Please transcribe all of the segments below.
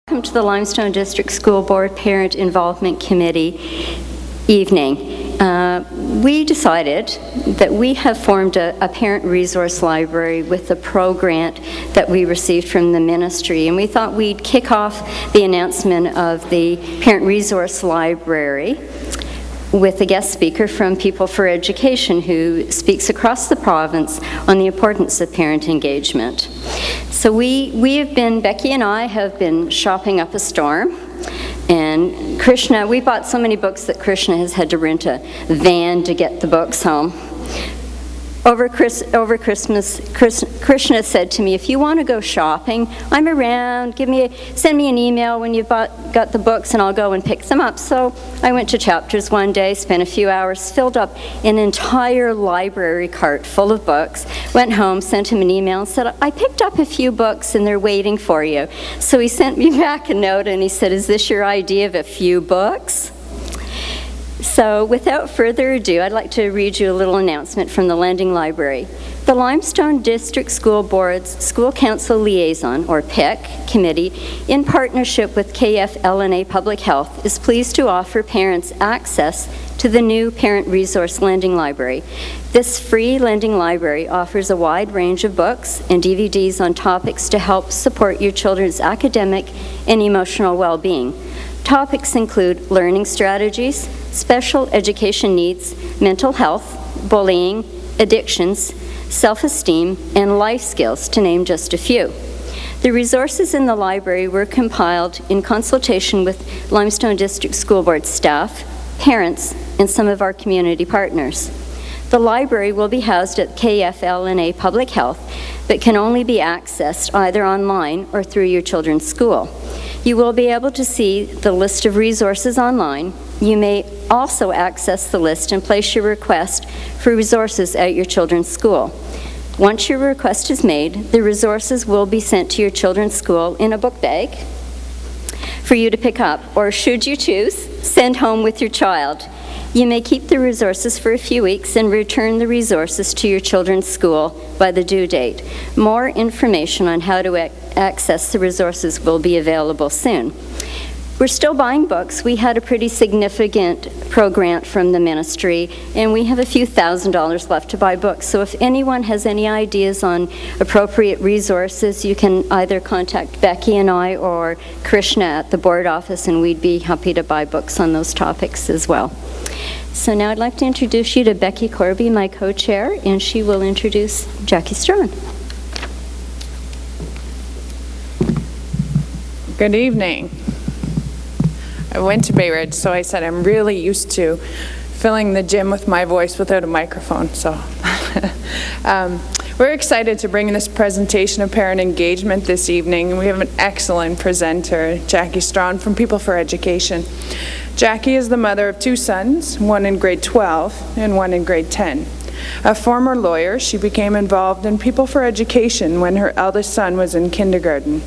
Welcome to the Limestone District School Board Parent Involvement Committee evening. We decided that we have formed a parent resource library with the pro grant that we received from the ministry, and we thought we'd kick off the announcement of the parent resource library with a guest speaker from People for Education who speaks across the province on the importance of parent engagement. So Becky and I have been shopping up a storm, and Krishna, we bought so many books that Krishna has had to rent a van to get the books home. Over Christmas, Krishna said to me, if you want to go shopping, I'm around, send me an email when you've got the books and I'll go and pick them up. So I went to Chapters one day, spent a few hours, filled up an entire library cart full of books, went home, sent him an email and said, I picked up a few books and they're waiting for you. So he sent me back a note and he said, is this your idea of a few books? So without further ado, I'd like to read you a little announcement from the Lending Library. The Limestone District School Board's School Council Liaison, or PIC, committee, in partnership with KFLNA Public Health, is pleased to offer parents access to the new Parent Resource Lending Library. This free lending library offers a wide range of books and DVDs on topics to help support your children's academic and emotional well-being. Topics include learning strategies, special education needs, mental health, bullying, addictions, self-esteem, and life skills, to name just a few. The resources in the library were compiled in consultation with Limestone District School Board staff, parents, and some of our community partners. The library will be housed at KFLNA Public Health, but can only be accessed either online or through your children's school. You will be able to see the list of resources online. You may also access the list and place your request for resources at your children's school. Once your request is made, the resources will be sent to your children's school in a book bag for you to pick up, or should you choose, send home with your child. You may keep the resources for a few weeks and return the resources to your children's school by the due date. More information on how to access the resources will be available soon. We're still buying books. We had a pretty significant pro grant from the ministry, and we have a few $1,000s left to buy books. So if anyone has any ideas on appropriate resources, you can either contact Becky and I or Krishna at the board office, and we'd be happy to buy books on those topics as well. So now I'd like to introduce you to Becky Corby, my co-chair, and she will introduce Jacqui Strachan. Good evening. I went to Bayridge, so I said I'm really used to filling the gym with my voice without a microphone. So we're excited to bring this presentation of parent engagement this evening. We have an excellent presenter, Jacqui Strachan from People for Education. Jacqui is the mother of two sons, one in grade 12 and one in grade 10. A former lawyer, she became involved in People for Education when her eldest son was in kindergarten.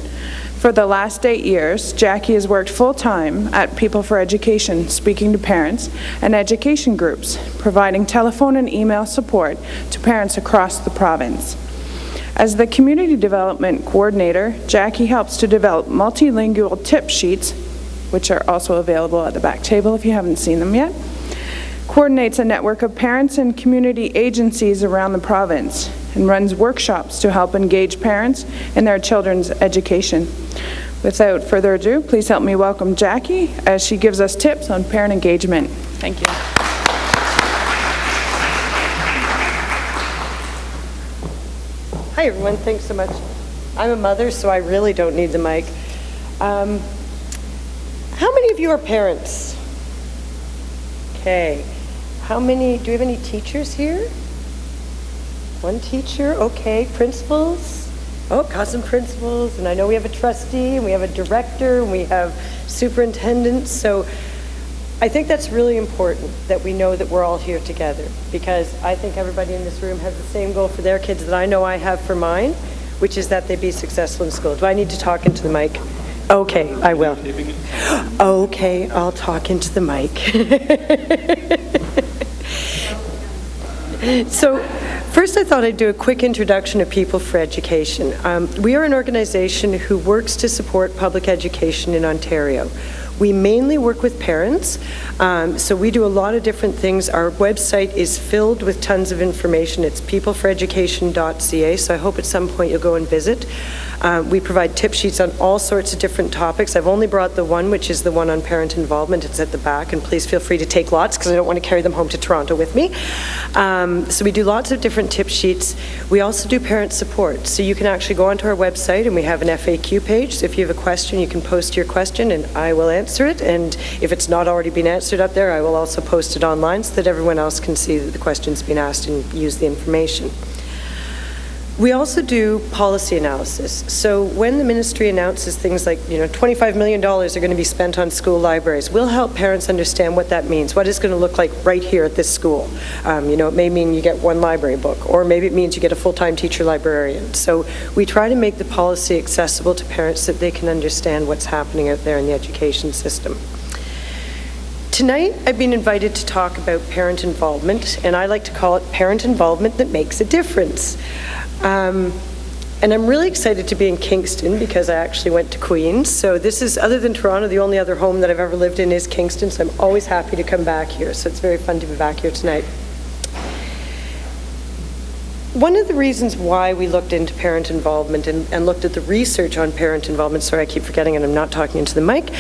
For the last 8 years, Jacqui has worked full-time at People for Education, speaking to parents and education groups, providing telephone and email support to parents across the province. As the Community Development Coordinator, Jacqui helps to develop multilingual tip sheets, which are also available at the back table if you haven't seen them yet, coordinates a network of parents and community agencies around the province, and runs workshops to help engage parents in their children's education. Without further ado, please help me welcome Jacqui as she gives us tips on parent engagement. Thank you. Hi everyone, thanks so much. I'm a mother, so I really don't need the mic. How many of you are parents? Okay. Do we have any teachers here? One teacher, okay. Principals? Oh, cousin principals, and I know we have a trustee, and we have a director, and we have superintendents, so I think that's really important that we know that we're all here together, because I think everybody in this room has the same goal for their kids that I know I have for mine, which is that they be successful in school. Do I need to talk into the mic? Okay, I will. Okay, I'll talk into the mic. So First, I thought I'd do a quick introduction of People for Education. We are an organization who works to support public education in Ontario. We mainly work with parents, so we do a lot of different things. Our website is filled with tons of information. It's peopleforeducation.ca, so I hope at some point you'll go and visit. We provide tip sheets on all sorts of different topics. I've only brought the one, which is the one on parent involvement. It's at the back, and please feel free to take lots because I don't want to carry them home to Toronto with me. So we do lots of different tip sheets. We also do parent support. So you can actually go onto our website, and we have an FAQ page. So if you have a question, you can post your question, and I will answer it. And if it's not already been answered up there, I will also post it online so that everyone else can see that the question's been asked and use the information. We also do policy analysis. So when the ministry announces things like, $25 million are going to be spent on school libraries, we'll help parents understand what that means, what it's going to look like right here at this school. It may mean you get one library book, or maybe it means you get a full-time teacher librarian. So we try to make the policy accessible to parents so that they can understand what's happening out there in the education system. Tonight, I've been invited to talk about parent involvement, and I like to call it parent involvement that makes a difference. And I'm really excited to be in Kingston because I actually went to Queen's. So this is, other than Toronto, the only other home that I've ever lived in is Kingston, so I'm always happy to come back here. So it's very fun to be back here tonight. One of the reasons why we looked into parent involvement and looked at the research on parent involvement, sorry I keep forgetting and I'm not talking into the mic,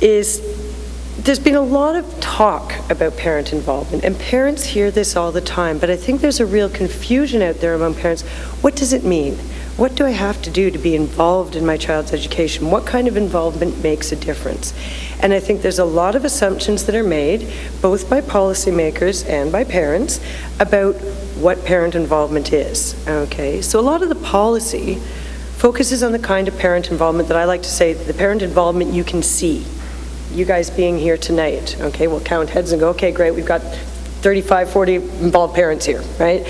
is there's been a lot of talk about parent involvement, and parents hear this all the time, but I think there's a real confusion out there among parents. What does it mean? What do I have to do to be involved in my child's education? What kind of involvement makes a difference? And I think there's a lot of assumptions that are made, both by policymakers and by parents, about what parent involvement is. Okay, so a lot of the policy focuses on the kind of parent involvement that I like to say, the parent involvement you can see. You guys being here tonight, okay, we'll count heads and go, okay, great, we've got 35, 40 involved parents here, right?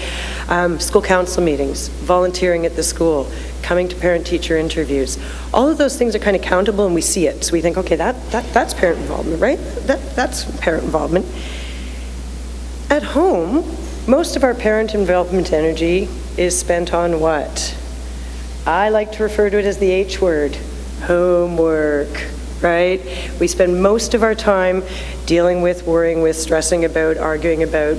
School council meetings, volunteering at the school, coming to parent-teacher interviews. All of those things are kind of countable and we see it. So we think, okay, that's parent involvement, right? That's parent involvement. At home, most of our parent involvement energy is spent on what? I like to refer to it as the H word, homework. Right? We spend most of our time dealing with, worrying with, stressing about, arguing about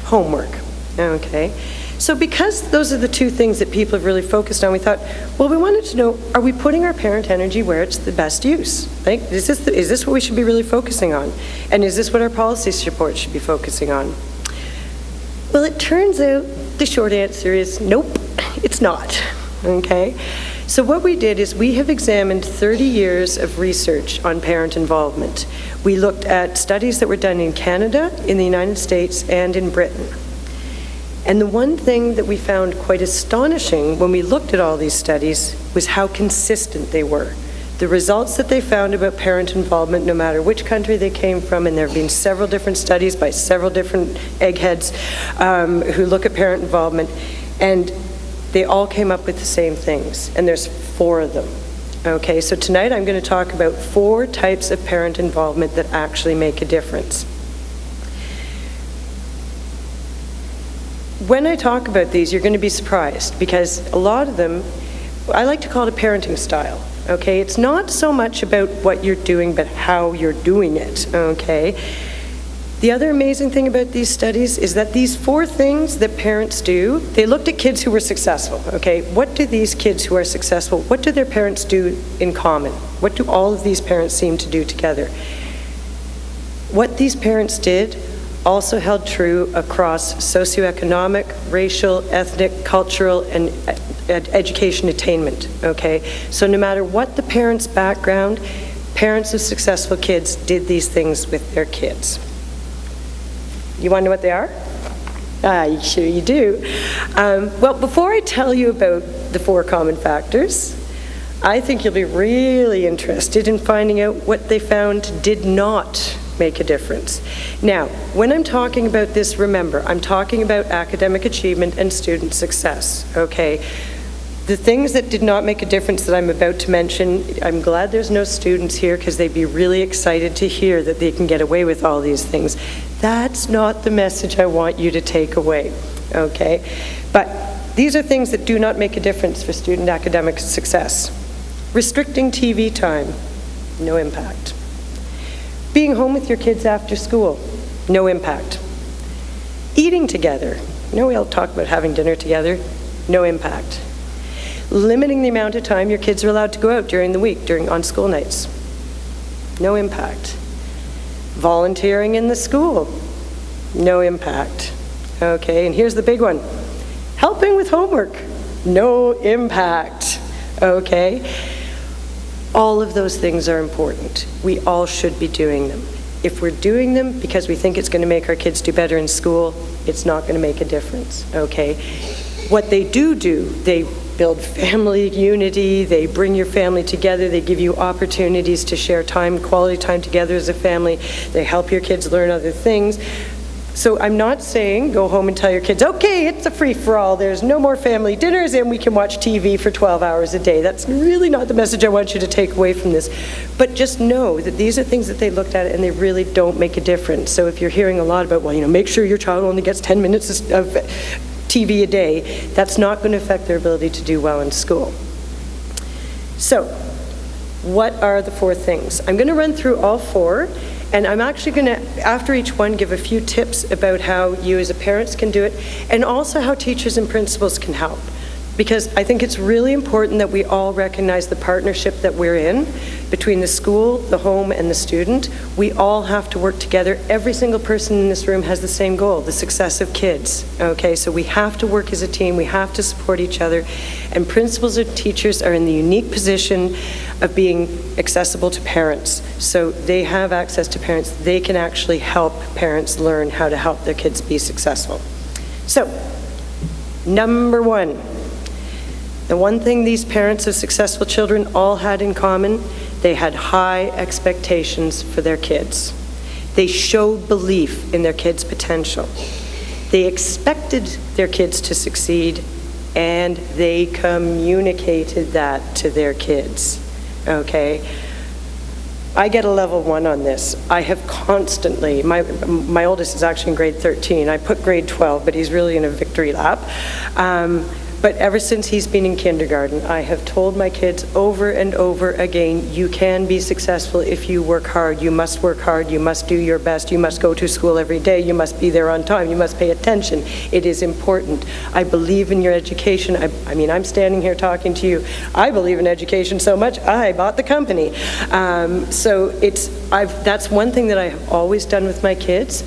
homework. Okay? So because those are the two things that people have really focused on, we thought, well, we wanted to know, are we putting our parent energy where it's the best use? Like, is this what we should be really focusing on? And is this what our policy support should be focusing on? Well, it turns out the short answer is nope, it's not. Okay? So what we did is we have examined 30 years of research on parent involvement. We looked at studies that were done in Canada, in the United States, and in Britain. And the one thing that we found quite astonishing when we looked at all these studies was how consistent they were. The results that they found about parent involvement, no matter which country they came from, and there have been several different studies by several different eggheads who look at parent involvement, and they all came up with the same things, and there's 4 of them. Okay, so tonight I'm going to talk about 4 types of parent involvement that actually make a difference. When I talk about these, you're going to be surprised, because a lot of them, I like to call it a parenting style. Okay, it's not so much about what you're doing, but how you're doing it. Okay. The other amazing thing about these studies is that these 4 things that parents do, they looked at kids who were successful, okay? What do these kids who are successful, what do their parents do in common? What do all of these parents seem to do together? What these parents did also held true across socioeconomic, racial, ethnic, cultural, and education attainment, okay? So no matter what the parents' background, parents of successful kids did these things with their kids. You want to know what they are? Sure you do. Well, before I tell you about the 4 common factors, I think you'll be really interested in finding out what they found did not make a difference. Now, when I'm talking about this, remember, I'm talking about academic achievement and student success, okay? The things that did not make a difference that I'm about to mention, I'm glad there's no students here because they'd be really excited to hear that they can get away with all these things. That's not the message I want you to take away. okay? But these are things that do not make a difference for student academic success. Restricting TV time, no impact. Being home with your kids after school, no impact. Eating together, we all talk about having dinner together, no impact. Limiting the amount of time your kids are allowed to go out during the week, on school nights, no impact. Volunteering in the school, no impact. Okay, and here's the big one. Helping with homework, no impact. Okay? All of those things are important. We all should be doing them. If we're doing them because we think it's going to make our kids do better in school, it's not going to make a difference. Okay? What they do, they build family unity, they bring your family together, they give you opportunities to share time, quality time together as a family, they help your kids learn other things. So I'm not saying go home and tell your kids, okay, it's a free-for-all, there's no more family dinners and we can watch TV for 12 hours a day. That's really not the message I want you to take away from this. But just know that these are things that they looked at and they really don't make a difference. So if you're hearing a lot about, well, make sure your child only gets 10 minutes of TV a day, that's not going to affect their ability to do well in school. So, what are the 4 things? I'm going to run through all 4, and I'm actually going to, after each one, give a few tips about how you as a parents can do it, and also how teachers and principals can help. Because I think it's really important that we all recognize the partnership that we're in between the school, the home, and the student. We all have to work together. Every single person in this room has the same goal, the success of kids. Okay, so we have to work as a team, we have to support each other, and principals and teachers are in the unique position of being accessible to parents. So they have access to parents. They can actually help parents learn how to help their kids be successful. So, number 1. The one thing these parents of successful children all had in common, they had high expectations for their kids. They showed belief in their kids' potential. They expected their kids to succeed, and they communicated that to their kids. Okay? I get a level 1 on this. I have constantly, my oldest is actually in grade 13. I put grade 12, but he's really in a victory lap. But ever since he's been in kindergarten, I have told my kids over and over again, you can be successful if you work hard. You must work hard. You must do your best. You must go to school every day. You must be there on time. You must pay attention. It is important. I believe in your education. I mean, I'm standing here talking to you. I believe in education so much, I bought the company. So that's one thing that I have always done with my kids.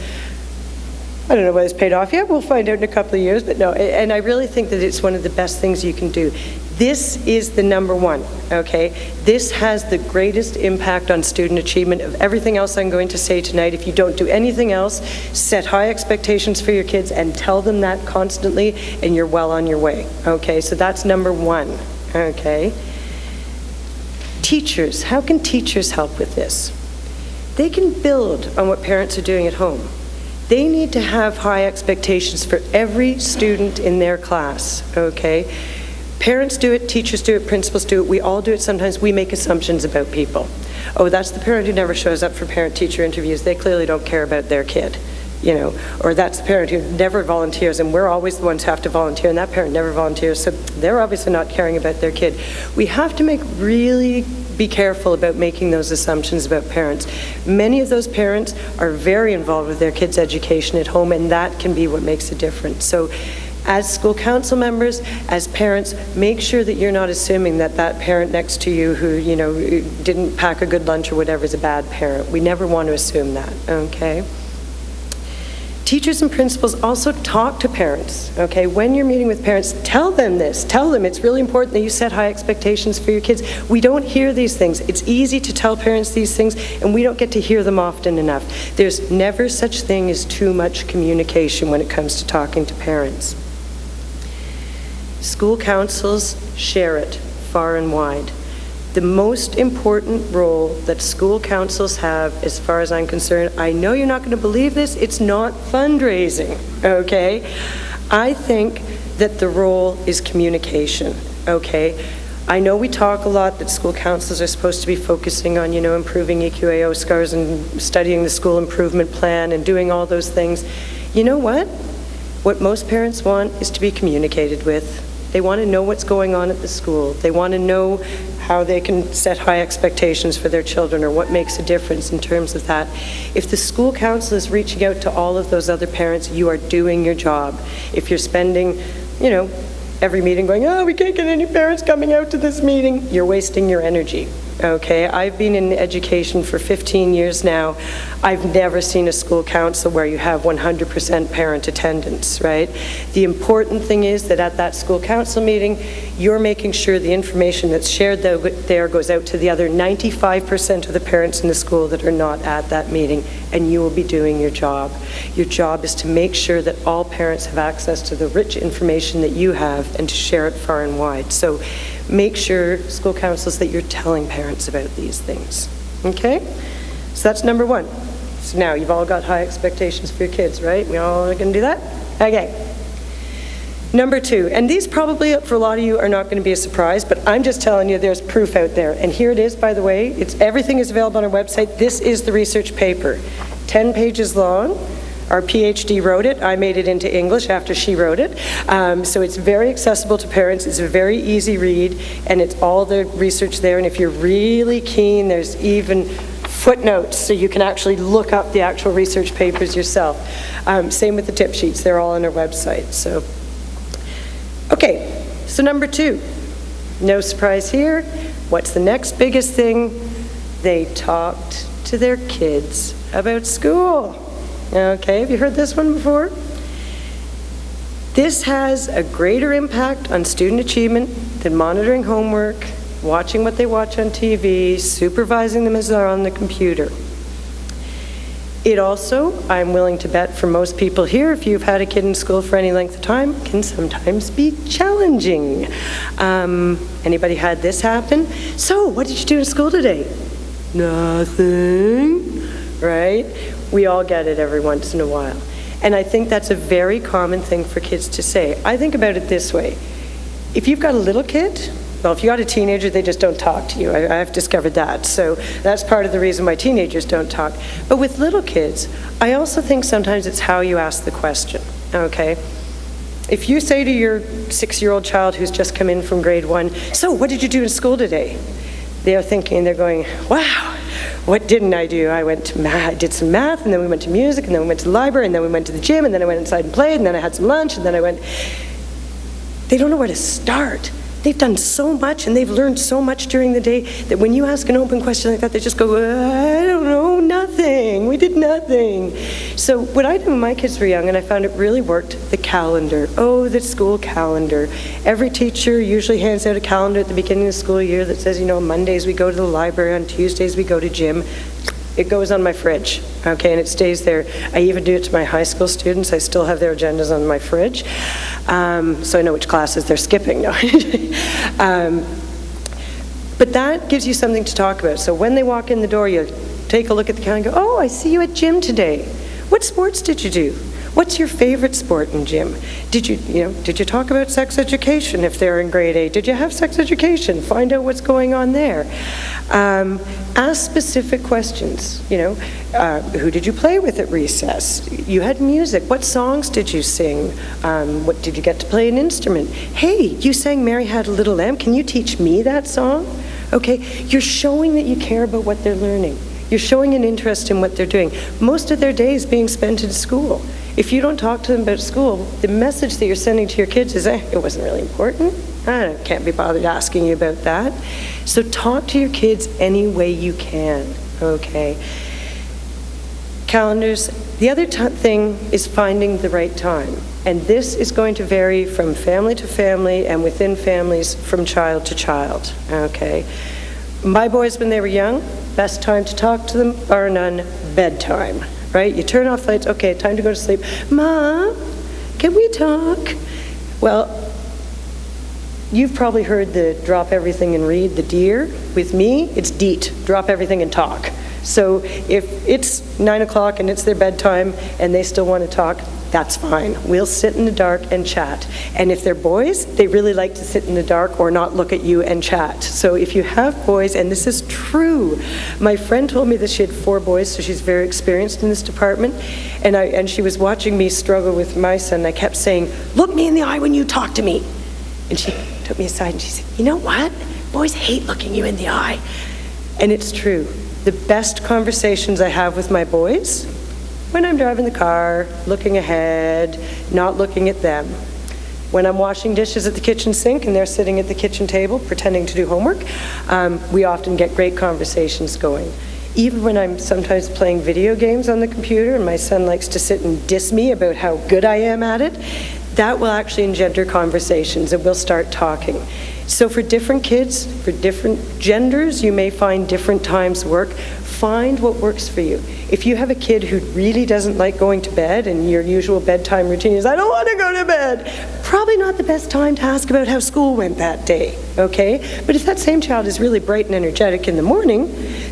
I don't know whether it's paid off yet. We'll find out in a couple of years, but no. And I really think that it's one of the best things you can do. This is the number 1, okay? This has the greatest impact on student achievement of everything else I'm going to say tonight. If you don't do anything else, set high expectations for your kids and tell them that constantly, and you're well on your way, okay? So that's number 1, okay? Teachers, how can teachers help with this? They can build on what parents are doing at home. They need to have high expectations for every student in their class, okay? Parents do it, teachers do it, principals do it, we all do it sometimes. We make assumptions about people. Oh, that's the parent who never shows up for parent-teacher interviews. They clearly don't care about their kid, or that's the parent who never volunteers, and we're always the ones who have to volunteer, and that parent never volunteers, so they're obviously not caring about their kid. We have to really be careful about making those assumptions about parents. Many of those parents are very involved with their kids' education at home, and that can be what makes a difference. So as school council members, as parents, make sure that you're not assuming that that parent next to you who, didn't pack a good lunch or whatever is a bad parent. We never want to assume that, okay? Teachers and principals also talk to parents, okay? When you're meeting with parents, tell them this. Tell them it's really important that you set high expectations for your kids. We don't hear these things. It's easy to tell parents these things, and we don't get to hear them often enough. There's never such thing as too much communication when it comes to talking to parents. School councils share it far and wide. The most important role that school councils have, as far as I'm concerned, I know you're not going to believe this, it's not fundraising, okay? I think that the role is communication, okay? I know we talk a lot that school councils are supposed to be focusing on, improving EQAO scores and studying the school improvement plan and doing all those things. You know what? What most parents want is to be communicated with. They want to know what's going on at the school. They want to know how they can set high expectations for their children or what makes a difference in terms of that. If the school council is reaching out to all of those other parents, you are doing your job. If you're spending, every meeting going, oh, we can't get any parents coming out to this meeting, you're wasting your energy. Okay, I've been in education for 15 years now. I've never seen a school council where you have 100% parent attendance, right? The important thing is that at that school council meeting, you're making sure the information that's shared there goes out to the other 95% of the parents in the school that are not at that meeting, and you will be doing your job. Your job is to make sure that all parents have access to the rich information that you have and to share it far and wide. So make sure, school councils, that you're telling parents about these things, okay? So that's number one. So now you've all got high expectations for your kids, right? We all are gonna do that? Okay. Number two, and these probably for a lot of you are not gonna be a surprise, but I'm just telling you there's proof out there. And here it is, by the way, everything is available on our website. This is the research paper, 10 pages long. Our PhD wrote it. I made it into English after she wrote it. So it's very accessible to parents. It's a very easy read, and it's all the research there. And if you're really keen, there's even footnotes, so you can actually look up the actual research papers yourself. Same with the tip sheets. They're all on our website. So, okay, so number two, no surprise here. What's the next biggest thing? They talked to their kids about school. Okay, have you heard this one before? This has a greater impact on student achievement than monitoring homework, watching what they watch on TV, supervising them as they're on the computer. It also, I'm willing to bet for most people here, if you've had a kid in school for any length of time, can sometimes be challenging. Anybody had this happen? So, what did you do in school today? Nothing, right? We all get it every once in a while. And I think that's a very common thing for kids to say. I think about it this way. If you've got a little kid, well, if you got a teenager, they just don't talk to you. I've discovered that. So that's part of the reason why teenagers don't talk. But with little kids, I also think sometimes it's how you ask the question, okay? If you say to your 6-year-old child who's just come in from grade 1, so what did you do in school today? They're thinking, they're going, wow, what didn't I do? I went to math, I did some math, and then we went to music, and then we went to the library, and then we went to the gym, and then I went inside and played, and then I had some lunch, and then I went. They don't know where to start. They've done so much, and they've learned so much during the day that when you ask an open question like that, they just go, I don't know, nothing. We did nothing. So what I did when my kids were young, and I found it really worked, the calendar. Oh, the school calendar. Every teacher usually hands out a calendar at the beginning of the school year that says, on Mondays we go to the library, on Tuesdays we go to gym. It goes on my fridge, okay, and it stays there. I even do it to my high school students. I still have their agendas on my fridge, so I know which classes they're skipping. No. But that gives you something to talk about. So when they walk in the door, you take a look at the calendar and go, oh, I see you at gym today. What sports did you do? What's your favorite sport in gym? Did you talk about sex education if they're in grade 8? Did you have sex education? Find out what's going on there. Ask specific questions. Who did you play with at recess? You had music. What songs did you sing? What did you get to play an instrument? Hey, you sang Mary Had a Little Lamb. Can you teach me that song? Okay, you're showing that you care about what they're learning. You're showing an interest in what they're doing. Most of their day is being spent in school. If you don't talk to them about school, the message that you're sending to your kids is, it wasn't really important. I can't be bothered asking you about that. So talk to your kids any way you can, okay? Calendars. The other thing is finding the right time. And this is going to vary from family to family and within families from child to child, okay? My boys, when they were young, best time to talk to them, bar none, bedtime, right? You turn off the lights, okay, time to go to sleep. Mom, can we talk? Well, You've probably heard the drop everything and read, the deer. With me, it's DEET, drop everything and talk. So if it's 9 o'clock and it's their bedtime and they still want to talk, that's fine. We'll sit in the dark and chat. And if they're boys, they really like to sit in the dark or not look at you and chat. So if you have boys, and this is true, my friend told me that she had 4 boys, so she's very experienced in this department, and she was watching me struggle with my son. I kept saying, look me in the eye when you talk to me. And she took me aside and she said, you know what? Boys hate looking you in the eye. And it's true. The best conversations I have with my boys, when I'm driving the car, looking ahead, not looking at them. When I'm washing dishes at the kitchen sink and they're sitting at the kitchen table pretending to do homework, we often get great conversations going. Even when I'm sometimes playing video games on the computer and my son likes to sit and diss me about how good I am at it, that will actually engender conversations and we'll start talking. So for different kids, for different genders, you may find different times work. Find what works for you. If you have a kid who really doesn't like going to bed and your usual bedtime routine is, I don't want to go to bed, probably not the best time to ask about how school went that day, okay? But if that same child is really bright and energetic in the morning,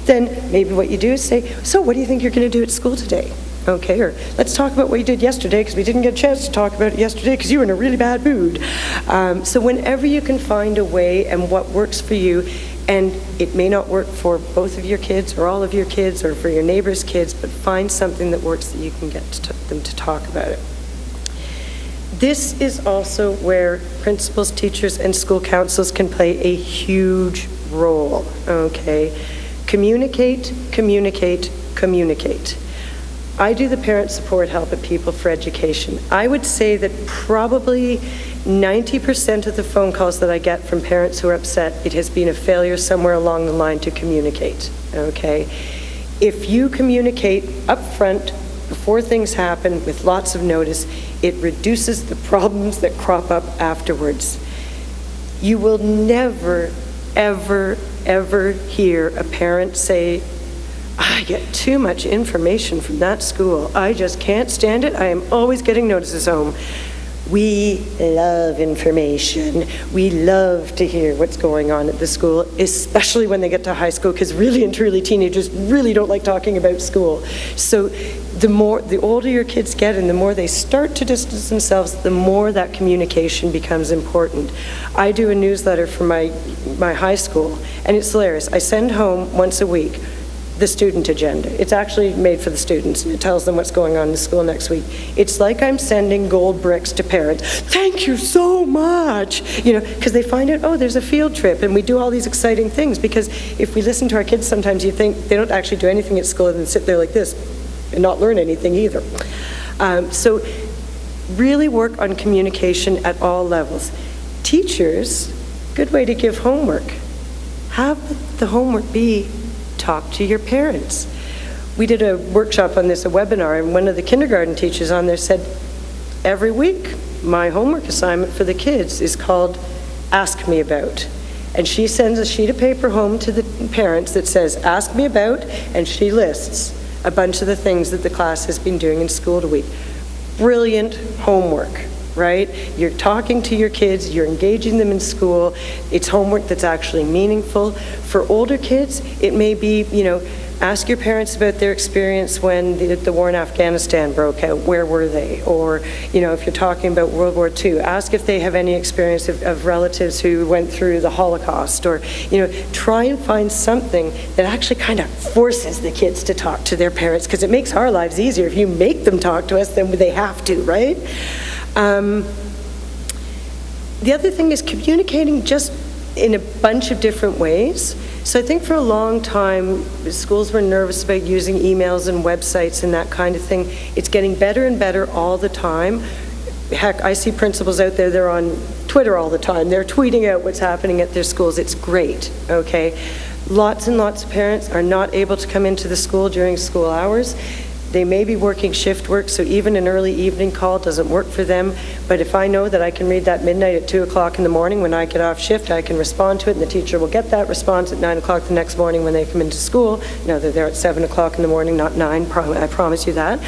then maybe what you do is say, so what do you think you're going to do at school today? Okay, or let's talk about what you did yesterday because we didn't get a chance to talk about it yesterday because you were in a really bad mood. So whenever you can find a way and what works for you, and it may not work for both of your kids or all of your kids or for your neighbor's kids, but find something that works that you can get them to talk about it. This is also where principals, teachers, and school councils can play a huge role, okay? Communicate, communicate, communicate. I do the parent support help at People for Education. I would say that probably 90% of the phone calls that I get from parents who are upset, it has been a failure somewhere along the line to communicate, okay? If you communicate up front, before things happen, with lots of notice, it reduces the problems that crop up afterwards. You will never, ever, ever hear a parent say, I get too much information from that school. I just can't stand it. I am always getting notices home. We love information. We love to hear what's going on at the school, especially when they get to high school, because really and truly teenagers really don't like talking about school. So the older your kids get and the more they start to distance themselves, the more that communication becomes important. I do a newsletter for my high school, and it's hilarious. I send home once a week the student agenda. It's actually made for the students. It tells them what's going on in the school next week. It's like I'm sending gold bricks to parents. Thank you so much, because they find out, oh, there's a field trip and we do all these exciting things, because if we listen to our kids, sometimes you think they don't actually do anything at school and then sit there like this and not learn anything either. So really work on communication at all levels. Teachers, good way to give homework. Have the homework be talk to your parents. We did a workshop on this, a webinar, and one of the kindergarten teachers on there said, every week my homework assignment for the kids is called Ask Me About. And she sends a sheet of paper home to the parents that says, ask me about, and she lists a bunch of the things that the class has been doing in school the week. Brilliant homework, right? You're talking to your kids, you're engaging them in school, it's homework that's actually meaningful. For older kids, it may be, ask your parents about their experience when the war in Afghanistan broke out, where were they? Or, if you're talking about World War II, ask if they have any experience of relatives who went through the Holocaust, or, try and find something that actually kind of forces the kids to talk to their parents, because it makes our lives easier. If you make them talk to us, then they have to, right? The other thing is communicating just in a bunch of different ways. So I think for a long time, schools were nervous about using emails and websites and that kind of thing. It's getting better and better all the time. Heck, I see principals out there, they're on Twitter all the time. They're tweeting out what's happening at their schools. It's great, okay? Lots and lots of parents are not able to come into the school during school hours. They may be working shift work, so even an early evening call doesn't work for them. But if I know that I can read that midnight at 2 o'clock in the morning when I get off shift, I can respond to it, and the teacher will get that response at 9 o'clock the next morning when they come into school. Now they're there at 7 o'clock in the morning, not 9, I promise you that.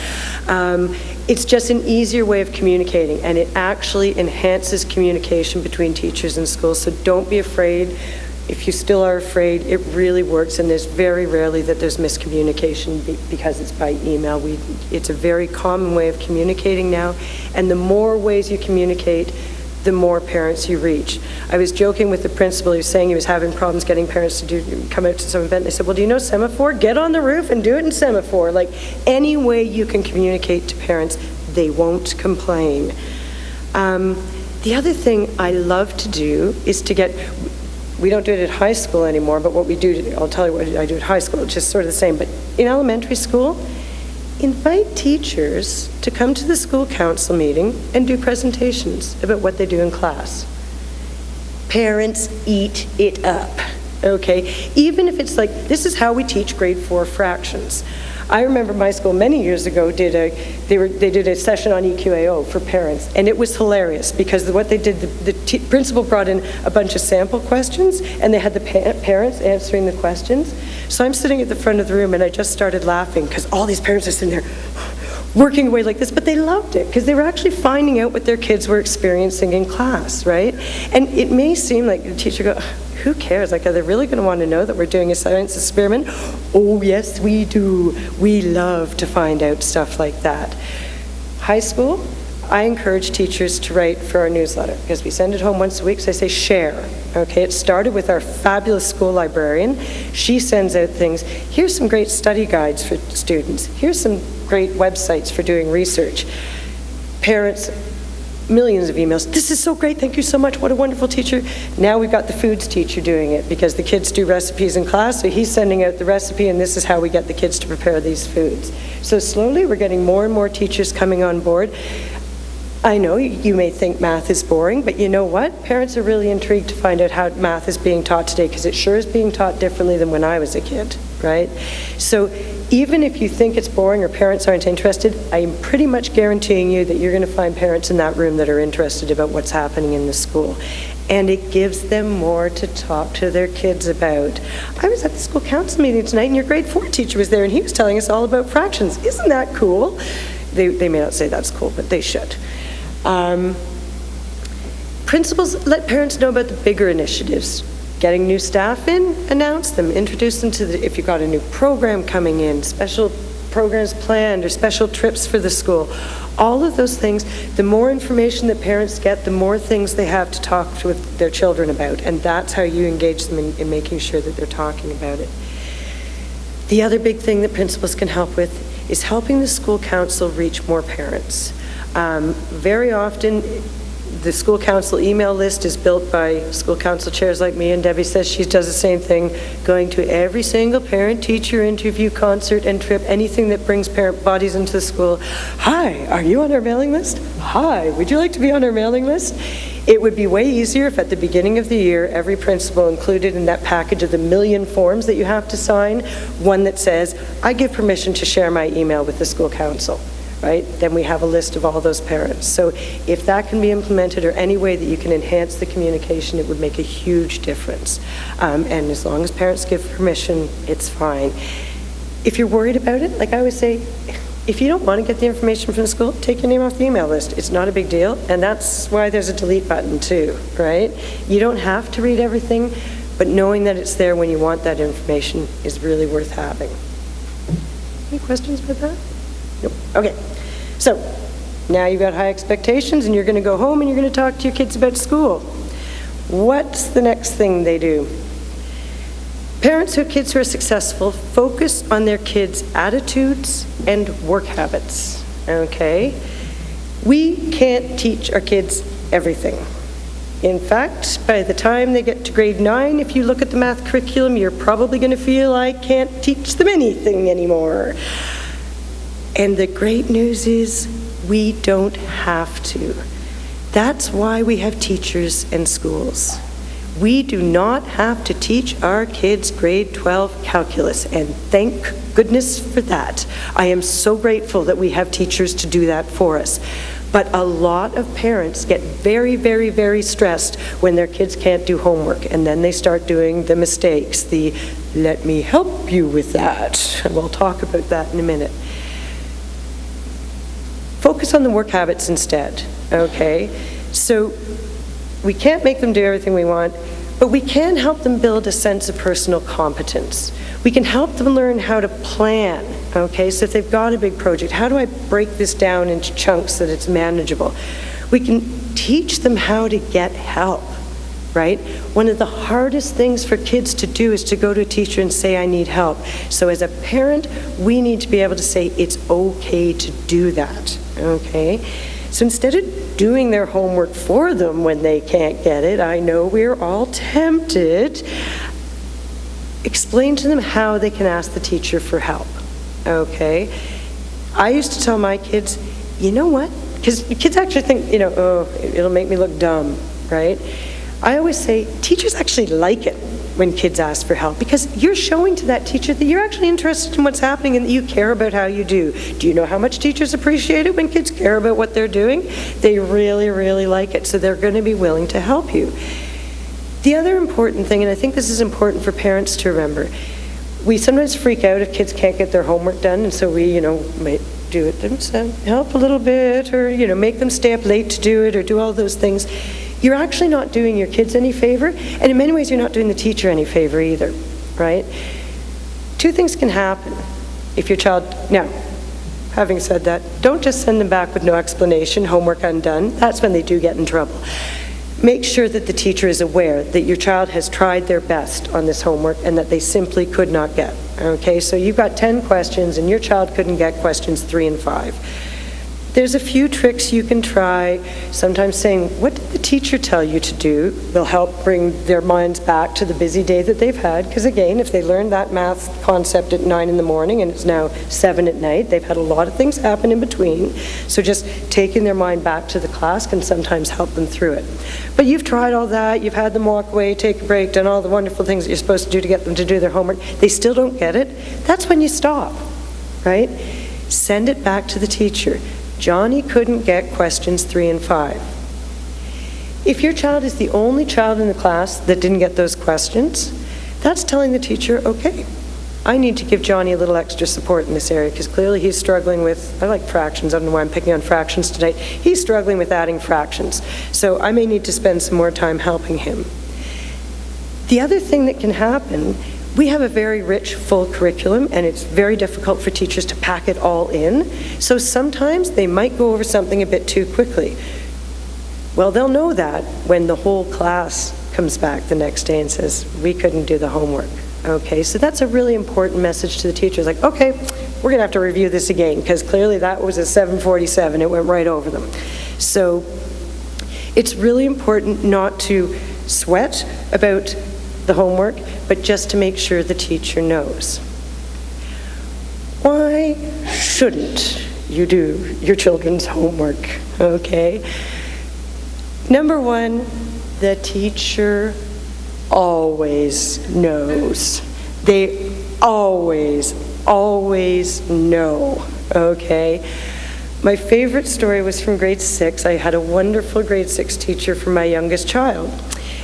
It's just an easier way of communicating, and it actually enhances communication between teachers and schools, so don't be afraid. If you still are afraid, it really works, and there's very rarely that there's miscommunication because it's by email. It's a very common way of communicating now, and the more ways you communicate, the more parents you reach. I was joking with the principal. He was saying he was having problems getting parents to come out to some event. They said, well, do you know semaphore? Get on the roof and do it in semaphore. Like, any way you can communicate to parents, they won't complain. The other thing I love to do is to get... We don't do it at high school anymore, but what we do, I'll tell you what I do at high school, it's just sort of the same. But in elementary school, invite teachers to come to the school council meeting and do presentations about what they do in class. Parents eat it up, okay? Even if it's like, this is how we teach grade 4 fractions. I remember my school many years ago did a session on EQAO for parents, and it was hilarious because what they did, the principal brought in a bunch of sample questions, and they had the parents answering the questions. So I'm sitting at the front of the room, and I just started laughing because all these parents are sitting there working away like this, but they loved it because they were actually finding out what their kids were experiencing in class, right? And it may seem like the teacher goes, who cares? Like, are they really going to want to know that we're doing a science experiment? Oh, yes, we do. We love to find out stuff like that. High school, I encourage teachers to write for our newsletter because we send it home once a week, so I say share. Okay, it started with our fabulous school librarian. She sends out things. Here's some great study guides for students. Here's some great websites for doing research. Parents, millions of emails. This is so great. Thank you so much. What a wonderful teacher. Now we've got the foods teacher doing it because the kids do recipes in class, so he's sending out the recipe, and this is how we get the kids to prepare these foods. So slowly we're getting more and more teachers coming on board. I know you may think math is boring, but you know what? Parents are really intrigued to find out how math is being taught today because it sure is being taught differently than when I was a kid, right? So even if you think it's boring or parents aren't interested, I'm pretty much guaranteeing you that you're going to find parents in that room that are interested about what's happening in the school. And it gives them more to talk to their kids about. I was at the school council meeting tonight, and your grade 4 teacher was there, and he was telling us all about fractions. Isn't that cool? They may not say that's cool, but they should. Principals, let parents know about the bigger initiatives. Getting new staff in, announce them, introduce them to if you've got a new program coming in, special programs planned, or special trips for the school. All of those things, the more information that parents get, the more things they have to talk to their children about, and that's how you engage them in making sure that they're talking about it. The other big thing that principals can help with is helping the school council reach more parents. Very often, the school council email list is built by school council chairs like me, and Debbie says she does the same thing, going to every single parent-teacher interview, concert, and trip, anything that brings parent bodies into the school. Hi, are you on our mailing list? Hi, would you like to be on our mailing list? It would be way easier if at the beginning of the year, every principal included in that package of the 1 million forms that you have to sign, one that says, I give permission to share my email with the school council. Right? Then we have a list of all those parents. So if that can be implemented or any way that you can enhance the communication, it would make a huge difference. And as long as parents give permission, it's fine. If you're worried about it, like I always say, if you don't want to get the information from the school, take your name off the email list. It's not a big deal, and that's why there's a delete button too, right? You don't have to read everything, but knowing that it's there when you want that information is really worth having. Any questions about that? Nope. Okay, so now you've got high expectations and you're going to go home and you're going to talk to your kids about school. What's the next thing they do? Parents who have kids who are successful focus on their kids' attitudes and work habits, okay? We can't teach our kids everything. In fact, by the time they get to grade 9, if you look at the math curriculum, you're probably going to feel I can't teach them anything anymore. And the great news is we don't have to. That's why we have teachers and schools. We do not have to teach our kids grade 12 calculus, and thank goodness for that. I am so grateful that we have teachers to do that for us. But a lot of parents get very, very, very stressed when their kids can't do homework, and then they start doing the mistakes, the "let me help you with that," and we'll talk about that in a minute. Focus on the work habits instead, okay? So we can't make them do everything we want, but we can help them build a sense of personal competence. We can help them learn how to plan, okay? So if they've got a big project, how do I break this down into chunks so that it's manageable? We can teach them how to get help, right? One of the hardest things for kids to do is to go to a teacher and say, "I need help." So as a parent, we need to be able to say, it's okay to do that, okay? So instead of doing their homework for them when they can't get it, I know we're all tempted, explain to them how they can ask the teacher for help, okay? I used to tell my kids, you know what? Because kids actually think, oh, it'll make me look dumb, right? I always say, teachers actually like it when kids ask for help, because you're showing to that teacher that you're actually interested in what's happening and that you care about how you do. Do you know how much teachers appreciate it when kids care about what they're doing? They really, really like it, so they're going to be willing to help you. The other important thing, and I think this is important for parents to remember, we sometimes freak out if kids can't get their homework done, and so we, might do it themselves, help a little bit, or, make them stay up late to do it, or do all those things. You're actually not doing your kids any favor, and in many ways you're not doing the teacher any favor either, right? Two things can happen if your child, now, having said that, don't just send them back with no explanation, homework undone. That's when they do get in trouble. Make sure that the teacher is aware that your child has tried their best on this homework and that they simply could not get, okay? So you've got 10 questions and your child couldn't get questions 3 and 5. There's a few tricks you can try, sometimes saying, what did the teacher tell you to do? Will help bring their minds back to the busy day that they've had, because again, if they learned that math concept at 9 in the morning and it's now 7 at night, they've had a lot of things happen in between, so just taking their mind back to the class can sometimes help them through it. But you've tried all that, you've had them walk away, take a break, done all the wonderful things that you're supposed to do to get them to do their homework, they still don't get it, that's when you stop, right? Send it back to the teacher. Johnny couldn't get questions 3 and 5. If your child is the only child in the class that didn't get those questions, that's telling the teacher, okay, I need to give Johnny a little extra support in this area because clearly he's struggling with, I like fractions, I don't know why I'm picking on fractions tonight, he's struggling with adding fractions. So I may need to spend some more time helping him. The other thing that can happen, we have a very rich, full curriculum, and it's very difficult for teachers to pack it all in. So sometimes they might go over something a bit too quickly. Well, they'll know that when the whole class comes back the next day and says, we couldn't do the homework. Okay, so that's a really important message to the teachers. Like, okay, we're going to have to review this again, because clearly that was a 747. It went right over them. So it's really important not to sweat about the homework, but just to make sure the teacher knows. Why shouldn't you do your children's homework? Okay. Number one, the teacher always knows. They always know, okay? My favorite story was from grade 6. I had a wonderful grade 6 teacher for my youngest child.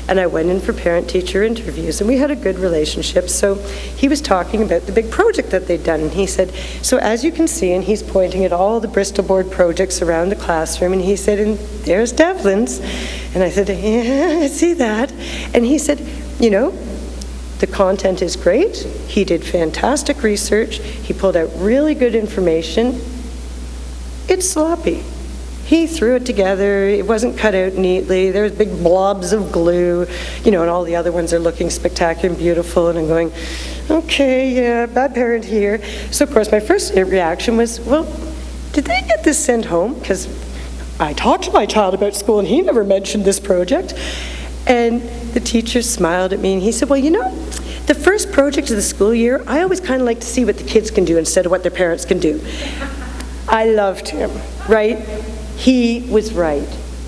And I went in for parent-teacher interviews, and we had a good relationship. So he was talking about the big project that they'd done, and he said, so as you can see, and he's pointing at all the Bristol board projects around the classroom, and he said, and there's Devlin's. And I said, yeah, I see that. And he said, the content is great. He did fantastic research. He pulled out really good information. It's sloppy. He threw it together, it wasn't cut out neatly, there's big blobs of glue, and all the other ones are looking spectacular and beautiful, and I'm going, okay, yeah, bad parent here. So of course my first reaction was, well, did they get this sent home? Because I talked to my child about school and he never mentioned this project. And the teacher smiled at me and he said, well, the first project of the school year, I always kind of like to see what the kids can do instead of what their parents can do. I loved him, right? He was right.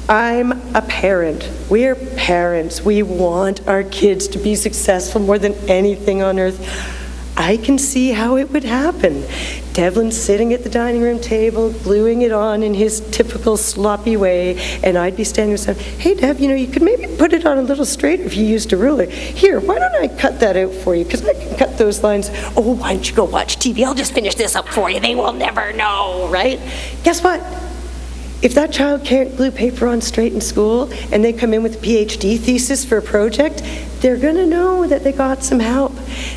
I'm a parent. We're parents. We want our kids to be successful more than anything on earth. I can see how it would happen. Devlin's sitting at the dining room table, gluing it on in his typical sloppy way, and I'd be standing there saying, hey, Dev, you could maybe put it on a little straighter if you used a ruler. Here, why don't I cut that out for you? Because I can cut those lines. Oh, why don't you go watch TV? I'll just finish this up for you. They will never know, right? Guess what? If that child can't glue paper on straight in school and they come in with a PhD thesis for a project, they're going to know that they got some help.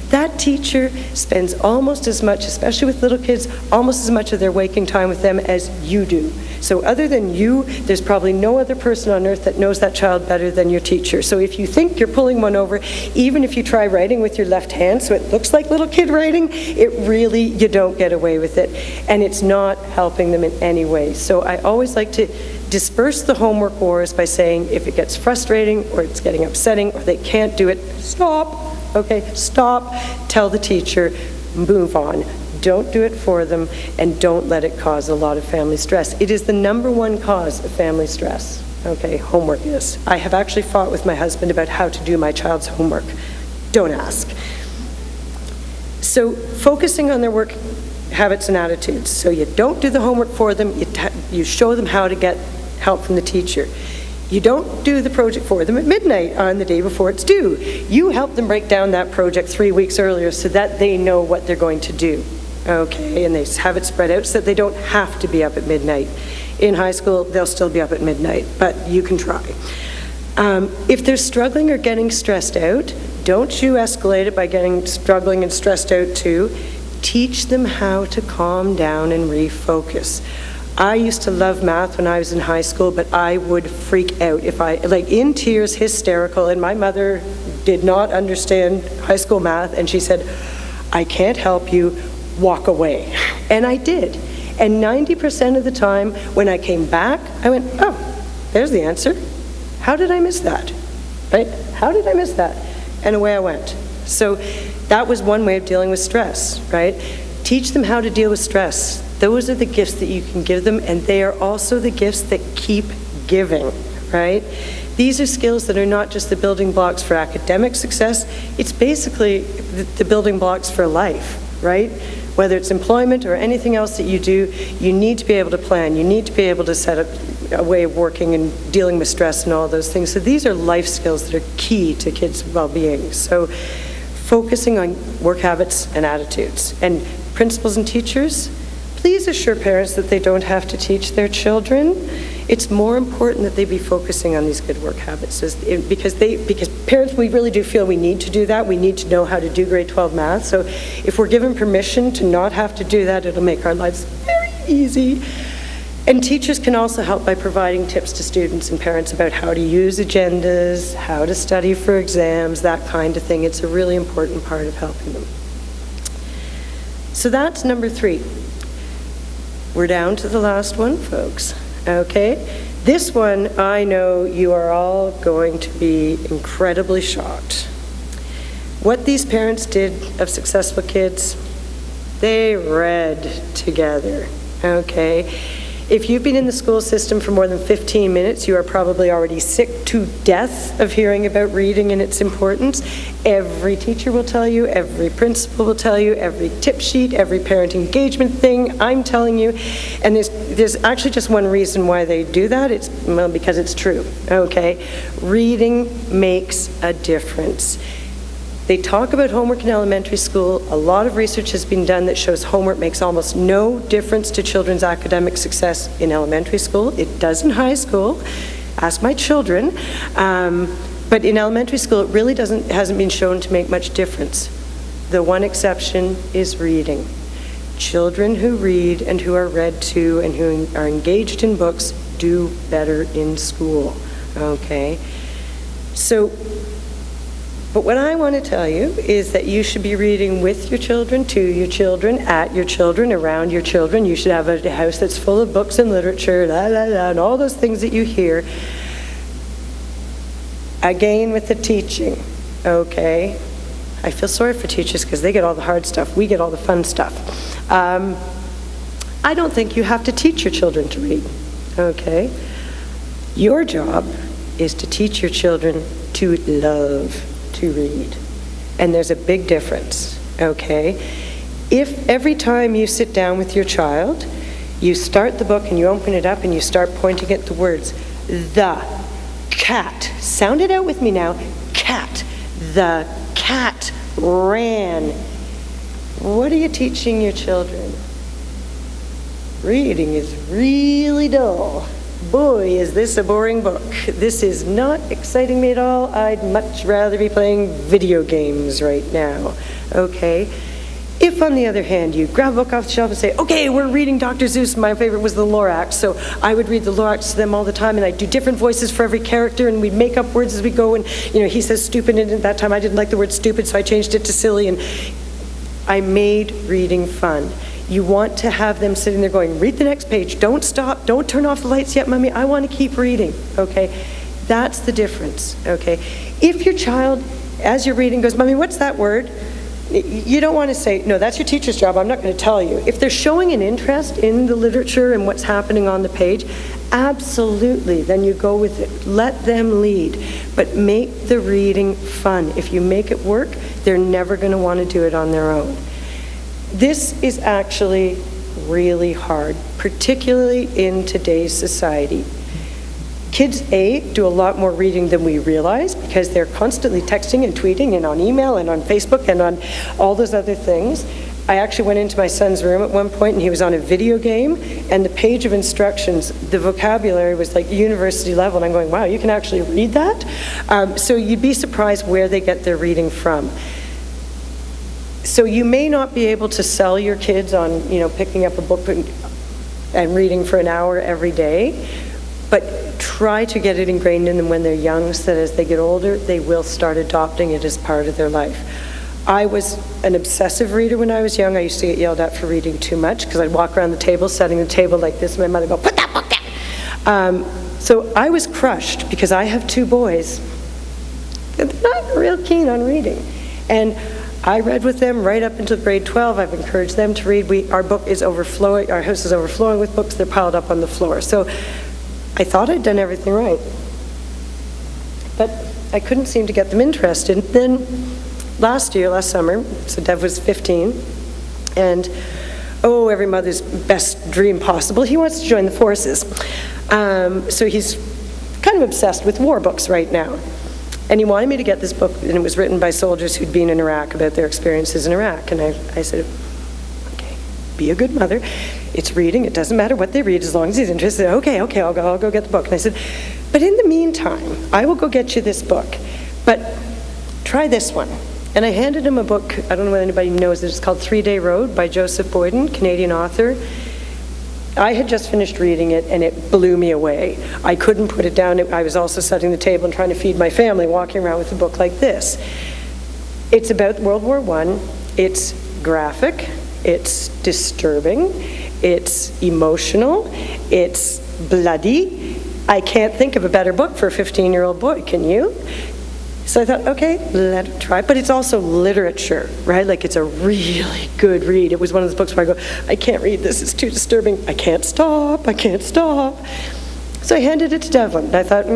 That teacher spends almost as much, especially with little kids, almost as much of their waking time with them as you do. So other than you, there's probably no other person on earth that knows that child better than your teacher. So if you think you're pulling one over, even if you try writing with your left hand so it looks like little kid writing, you don't get away with it. And it's not helping them in any way. So I always like to disperse the homework wars by saying if it gets frustrating or it's getting upsetting or they can't do it, stop, okay, stop, tell the teacher, move on. Don't do it for them, and don't let it cause a lot of family stress. It is the #1 cause of family stress, okay, homework is. I have actually fought with my husband about how to do my child's homework. Don't ask. So focusing on their work habits and attitudes. So you don't do the homework for them, you show them how to get help from the teacher. You don't do the project for them at midnight on the day before it's due. You help them break down that project 3 weeks earlier so that they know what they're going to do. Okay, and they have it spread out so that they don't have to be up at midnight. In high school, they'll still be up at midnight, but you can try. If they're struggling or getting stressed out, don't you escalate it by struggling and stressed out too. Teach them how to calm down and refocus. I used to love math when I was in high school, but I would freak out if in tears, hysterical, and my mother did not understand high school math, and she said, I can't help you, walk away. And I did. And 90% of the time, when I came back, I went, oh, there's the answer. How did I miss that? Right? How did I miss that? And away I went. So that was one way of dealing with stress, right? Teach them how to deal with stress. Those are the gifts that you can give them, and they are also the gifts that keep giving, right? These are skills that are not just the building blocks for academic success, it's basically the building blocks for life, right? Whether it's employment or anything else that you do, you need to be able to plan, you need to be able to set up a way of working and dealing with stress and all those things. So these are life skills that are key to kids' well-being. So focusing on work habits and attitudes. And principals and teachers, please assure parents that they don't have to teach their children. It's more important that they be focusing on these good work habits because parents, we really do feel we need to do that. We need to know how to do grade 12 math. So if we're given permission to not have to do that, it'll make our lives very easy. And teachers can also help by providing tips to students and parents about how to use agendas, how to study for exams, that kind of thing. It's a really important part of helping them. So that's number 3. We're down to the last one, folks. Okay? This one, I know you are all going to be incredibly shocked. What these parents did of successful kids, they read together. Okay? If you've been in the school system for more than 15 minutes, you are probably already sick to death of hearing about reading and its importance. Every teacher will tell you, every principal will tell you, every tip sheet, every parent engagement thing, I'm telling you. And there's actually just one reason why they do that. It's because it's true, okay? Reading makes a difference. They talk about homework in elementary school. A lot of research has been done that shows homework makes almost no difference to children's academic success in elementary school. It does in high school. Ask my children. But in elementary school, it really hasn't been shown to make much difference. The one exception is reading. Children who read and who are read to and who are engaged in books do better in school, okay? But what I want to tell you is that you should be reading with your children, to your children, at your children, around your children. You should have a house that's full of books and literature, and all those things that you hear. Again, with the teaching, okay? I feel sorry for teachers because they get all the hard stuff. We get all the fun stuff. I don't think you have to teach your children to read, okay? Your job is to teach your children to love to read. And there's a big difference, okay? If every time you sit down with your child, you start the book and you open it up and you start pointing at the words, the cat, sound it out with me now, cat, the cat ran. What are you teaching your children? Reading is really dull. Boy, is this a boring book. This is not exciting me at all. I'd much rather be playing video games right now, okay? If, on the other hand, you grab a book off the shelf and say, okay, we're reading Dr. Seuss, my favorite was the Lorax, so I would read the Lorax to them all the time, and I'd do different voices for every character, and we'd make up words as we go, and, he says stupid, and at that time I didn't like the word stupid, so I changed it to silly, and I made reading fun. You want to have them sitting there going, read the next page, don't stop, don't turn off the lights yet, Mommy, I want to keep reading, okay? That's the difference, okay? If your child, as you're reading, goes, Mommy, what's that word? You don't want to say, no, that's your teacher's job, I'm not going to tell you. If they're showing an interest in the literature and what's happening on the page, absolutely, then you go with it. Let them lead, but make the reading fun. If you make it work, they're never going to want to do it on their own. This is actually really hard, particularly in today's society. Kids, do a lot more reading than we realize because they're constantly texting and tweeting and on email and on Facebook and on all those other things. I actually went into my son's room at one point and he was on a video game and the page of instructions, the vocabulary was like university level, and I'm going, wow, you can actually read that? So you'd be surprised where they get their reading from. So you may not be able to sell your kids on, picking up a book and reading for an hour every day, but try to get it ingrained in them when they're young so that as they get older, they will start adopting it as part of their life. I was an obsessive reader when I was young. I used to get yelled at for reading too much because I'd walk around the table, setting the table like this, and my mother would go, put that book down. So I was crushed because I have two boys. They're not real keen on reading. And I read with them right up until grade 12. I've encouraged them to read. Our book is overflowing. Our house is overflowing with books. They're piled up on the floor. So I thought I'd done everything right. But I couldn't seem to get them interested. Then last summer, so Dev was 15, and every mother's best dream possible, he wants to join the forces. So he's kind of obsessed with war books right now. And he wanted me to get this book, and it was written by soldiers who'd been in Iraq about their experiences in Iraq. And I said, okay, be a good mother. It's reading, it doesn't matter what they read as long as he's interested. Okay, I'll go get the book. And I said, but in the meantime, I will go get you this book, but try this one. And I handed him a book, I don't know whether anybody knows it, it's called 3-Day Road by Joseph Boyden, Canadian author. I had just finished reading it and it blew me away. I couldn't put it down. I was also setting the table and trying to feed my family, walking around with a book like this. It's about World War I. It's graphic, it's disturbing, it's emotional, it's bloody. I can't think of a better book for a 15-year-old boy, can you? So I thought, okay, let it try. But it's also literature, right? Like it's a really good read. It was one of those books where I go, I can't read this, it's too disturbing. I can't stop. So I handed it to Devlin. And I thought,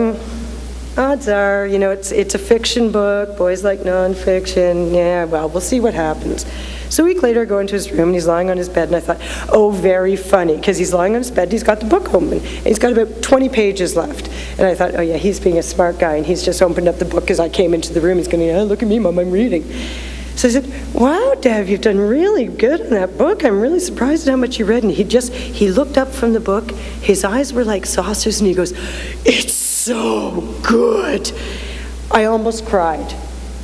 odds are, it's a fiction book. Boys like nonfiction. Yeah, well, we'll see what happens. So a week later, I go into his room, and he's lying on his bed, and I thought, oh, very funny, because he's lying on his bed, and he's got the book open, and he's got about 20 pages left. And I thought, oh yeah, he's being a smart guy, and he's just opened up the book as I came into the room. He's going, look at me, Mom, I'm reading. So I said, wow, Dev, you've done really good in that book. I'm really surprised at how much you read. And he looked up from the book, his eyes were like saucers, and he goes, it's so good. I almost cried,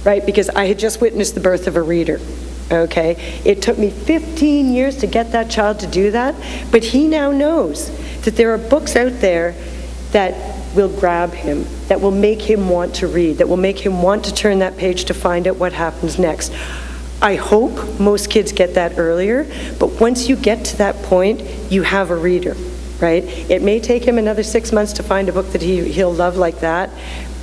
right, because I had just witnessed the birth of a reader. Okay, it took me 15 years to get that child to do that, but he now knows that there are books out there that will grab him, that will make him want to read, that will make him want to turn that page to find out what happens next. I hope most kids get that earlier, but once you get to that point, you have a reader, right? It may take him another 6 months to find a book that he'll love like that,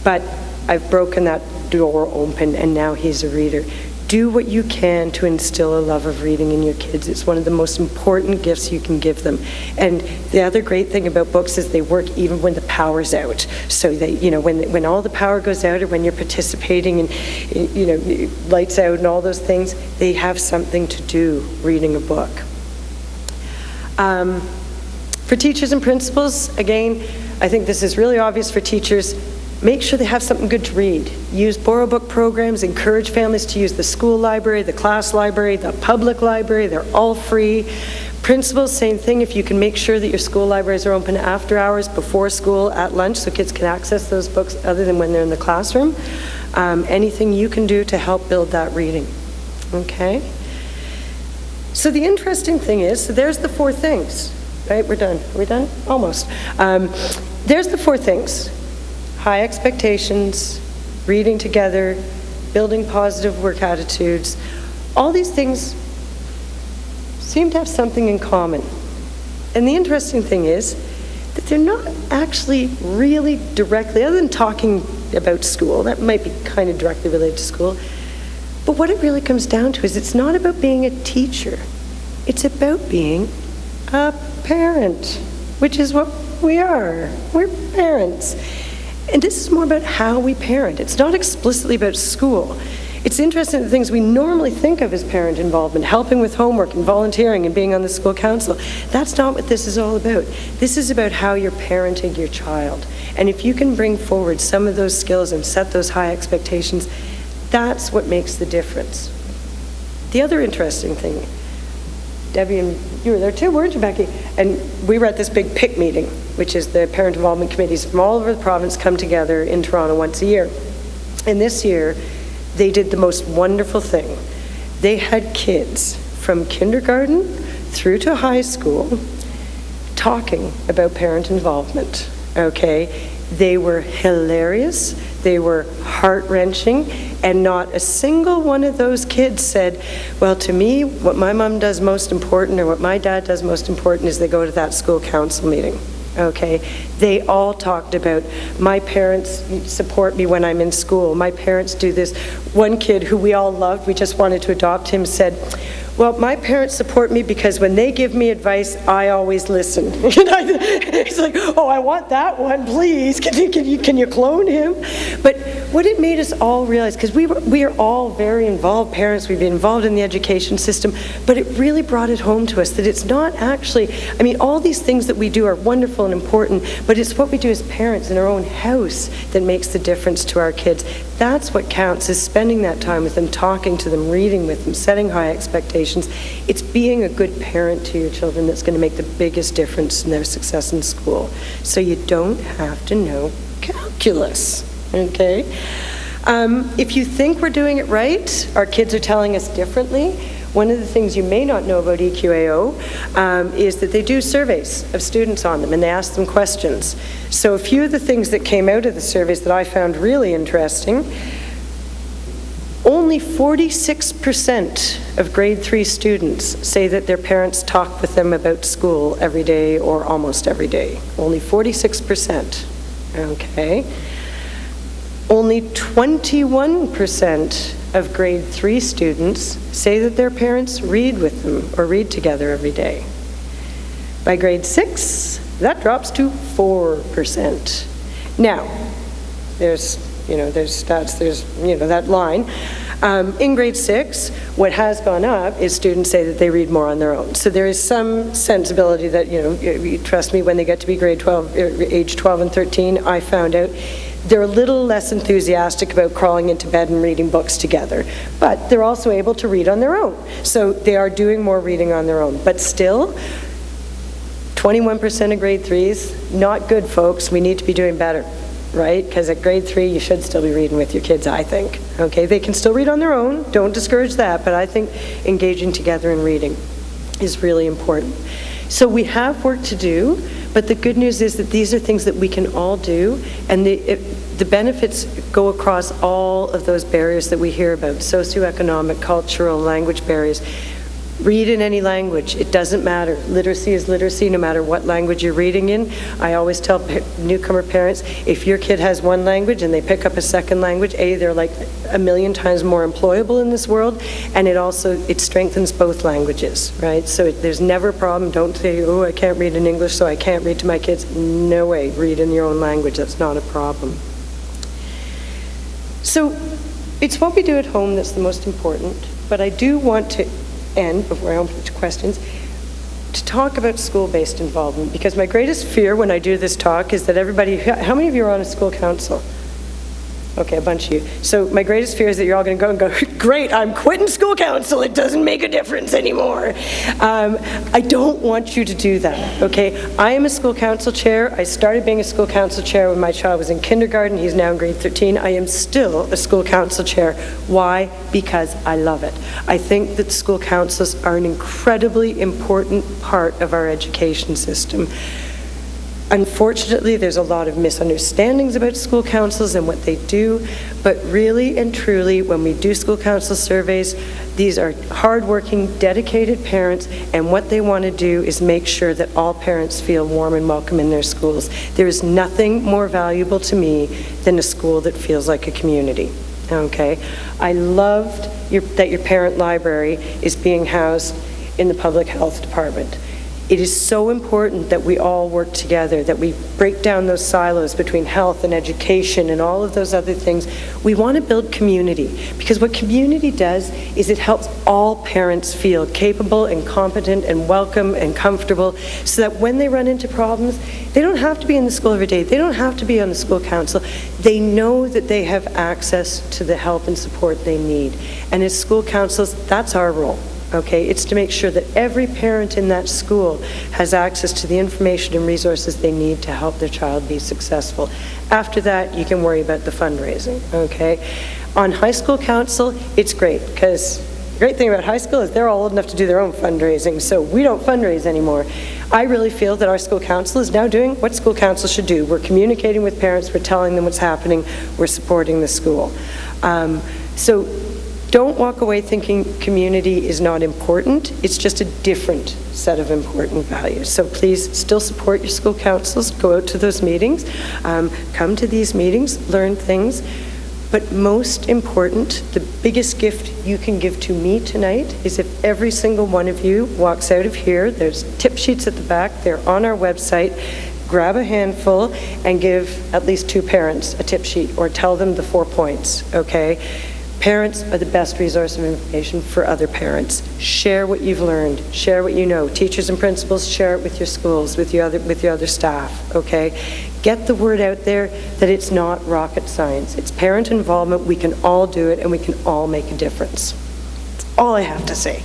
but I've broken that door open and now he's a reader. Do what you can to instill a love of reading in your kids. It's one of the most important gifts you can give them. And the other great thing about books is they work even when the power's out. So they, when all the power goes out, or when you're participating and, lights out and all those things, they have something to do reading a book. For teachers and principals, again, I think this is really obvious for teachers. Make sure they have something good to read. Use borrow book programs, encourage families to use the school library, the class library, the public library. They're all free. Principals, same thing. If you can make sure that your school libraries are open after hours, before school, at lunch, so kids can access those books other than when they're in the classroom. Anything you can do to help build that reading. Okay? So the interesting thing is, so there's the 4 things. Right, we're done. Are we done? Almost. There's the 4 things. High expectations, reading together, building positive work attitudes. All these things seem to have something in common. And the interesting thing is that they're not actually really directly, other than talking about school, that might be kind of directly related to school, but what it really comes down to is it's not about being a teacher. It's about being a parent, which is what we are. We're parents. And this is more about how we parent. It's not explicitly about school. It's interesting, the things we normally think of as parent involvement, helping with homework and volunteering and being on the school council, that's not what this is all about. This is about how you're parenting your child. And if you can bring forward some of those skills and set those high expectations, that's what makes the difference. The other interesting thing, Debbie, and you were there too, weren't you, Becky? And we were at this big PIC meeting, which is the parent involvement committees from all over the province come together in Toronto once a year. And this year, they did the most wonderful thing. They had kids from kindergarten through to high school talking about parent involvement, okay? They were hilarious, they were heart-wrenching, and not a single one of those kids said, well, to me, what my mom does most important or what my dad does most important is they go to that school council meeting. Okay, they all talked about, my parents support me when I'm in school, my parents do this. One kid who we all loved, we just wanted to adopt him, said, well, my parents support me because when they give me advice, I always listen. He's like, oh, I want that one, please. Can you clone him? But what it made us all realize, because we are all very involved parents, we've been involved in the education system, but it really brought it home to us that it's not actually, I mean, all these things that we do are wonderful and important, but it's what we do as parents in our own house that makes the difference to our kids. That's what counts, is spending that time with them, talking to them, reading with them, setting high expectations. It's being a good parent to your children that's going to make the biggest difference in their success in school. So you don't have to know calculus, okay? If you think we're doing it right, our kids are telling us differently. One of the things you may not know about EQAO is that they do surveys of students on them and they ask them questions. So a few of the things that came out of the surveys that I found really interesting, only 46% of grade 3 students say that their parents talk with them about school every day or almost every day. Only 46%, okay? Only 21% of grade 3 students say that their parents read with them or read together every day. By grade 6, that drops to 4%. Now, there's stats, there's, that line. In grade 6, what has gone up is students say that they read more on their own. So there is some sensibility that, trust me, when they get to be grade 12, age 12 and 13, I found out they're a little less enthusiastic about crawling into bed and reading books together, but they're also able to read on their own. So they are doing more reading on their own, but still, 21% of grade 3s, not good, folks. We need to be doing better, right? Because at grade 3, you should still be reading with your kids, I think. Okay, they can still read on their own. Don't discourage that, but I think engaging together in reading is really important. So we have work to do, but the good news is that these are things that we can all do, and the benefits go across all of those barriers that we hear about, socioeconomic, cultural, language barriers. Read in any language. It doesn't matter. Literacy is literacy no matter what language you're reading in. I always tell newcomer parents, if your kid has one language and they pick up a second language, they're like a million times more employable in this world, and it strengthens both languages, right? So there's never a problem. Don't say, oh, I can't read in English, so I can't read to my kids. No way. Read in your own language. That's not a problem. So it's what we do at home that's the most important, but I do want to end, before I open to questions, to talk about school-based involvement, because my greatest fear when I do this talk is that everybody, how many of you are on a school council? Okay, a bunch of you. So my greatest fear is that you're all going to go and go, great, I'm quitting school council, it doesn't make a difference anymore. I don't want you to do that, okay? I am a school council chair. I started being a school council chair when my child was in kindergarten. He's now in grade 13. I am still a school council chair. Why? Because I love it. I think that school councils are an incredibly important part of our education system. Unfortunately, there's a lot of misunderstandings about school councils and what they do, but really and truly, when we do school council surveys, these are hardworking, dedicated parents, and what they want to do is make sure that all parents feel warm and welcome in their schools. There is nothing more valuable to me than a school that feels like a community. Okay? I loved that your parent library is being housed in the public health department. It is so important that we all work together, that we break down those silos between health and education and all of those other things. We want to build community, because what community does is it helps all parents feel capable and competent and welcome and comfortable, so that when they run into problems, they don't have to be in the school every day. They don't have to be on the school council. They know that they have access to the help and support they need. And as school councils, that's our role. Okay, it's to make sure that every parent in that school has access to the information and resources they need to help their child be successful. After that, you can worry about the fundraising, okay? On high school council, it's great, because the great thing about high school is they're all old enough to do their own fundraising, so we don't fundraise anymore. I really feel that our school council is now doing what school council should do. We're communicating with parents, we're telling them what's happening, we're supporting the school. So don't walk away thinking community is not important. It's just a different set of important values. So please still support your school councils. Go out to those meetings. Come to these meetings. Learn things. But most important, the biggest gift you can give to me tonight is if every single one of you walks out of here, there's tip sheets at the back, they're on our website, grab a handful and give at least 2 parents a tip sheet, or tell them the 4 points, okay? Parents are the best resource of information for other parents. Share what you've learned. Share what you know. Teachers and principals, share it with your schools, with your other staff, okay? Get the word out there that it's not rocket science. It's parent involvement. We can all do it, and we can all make a difference. That's all I have to say.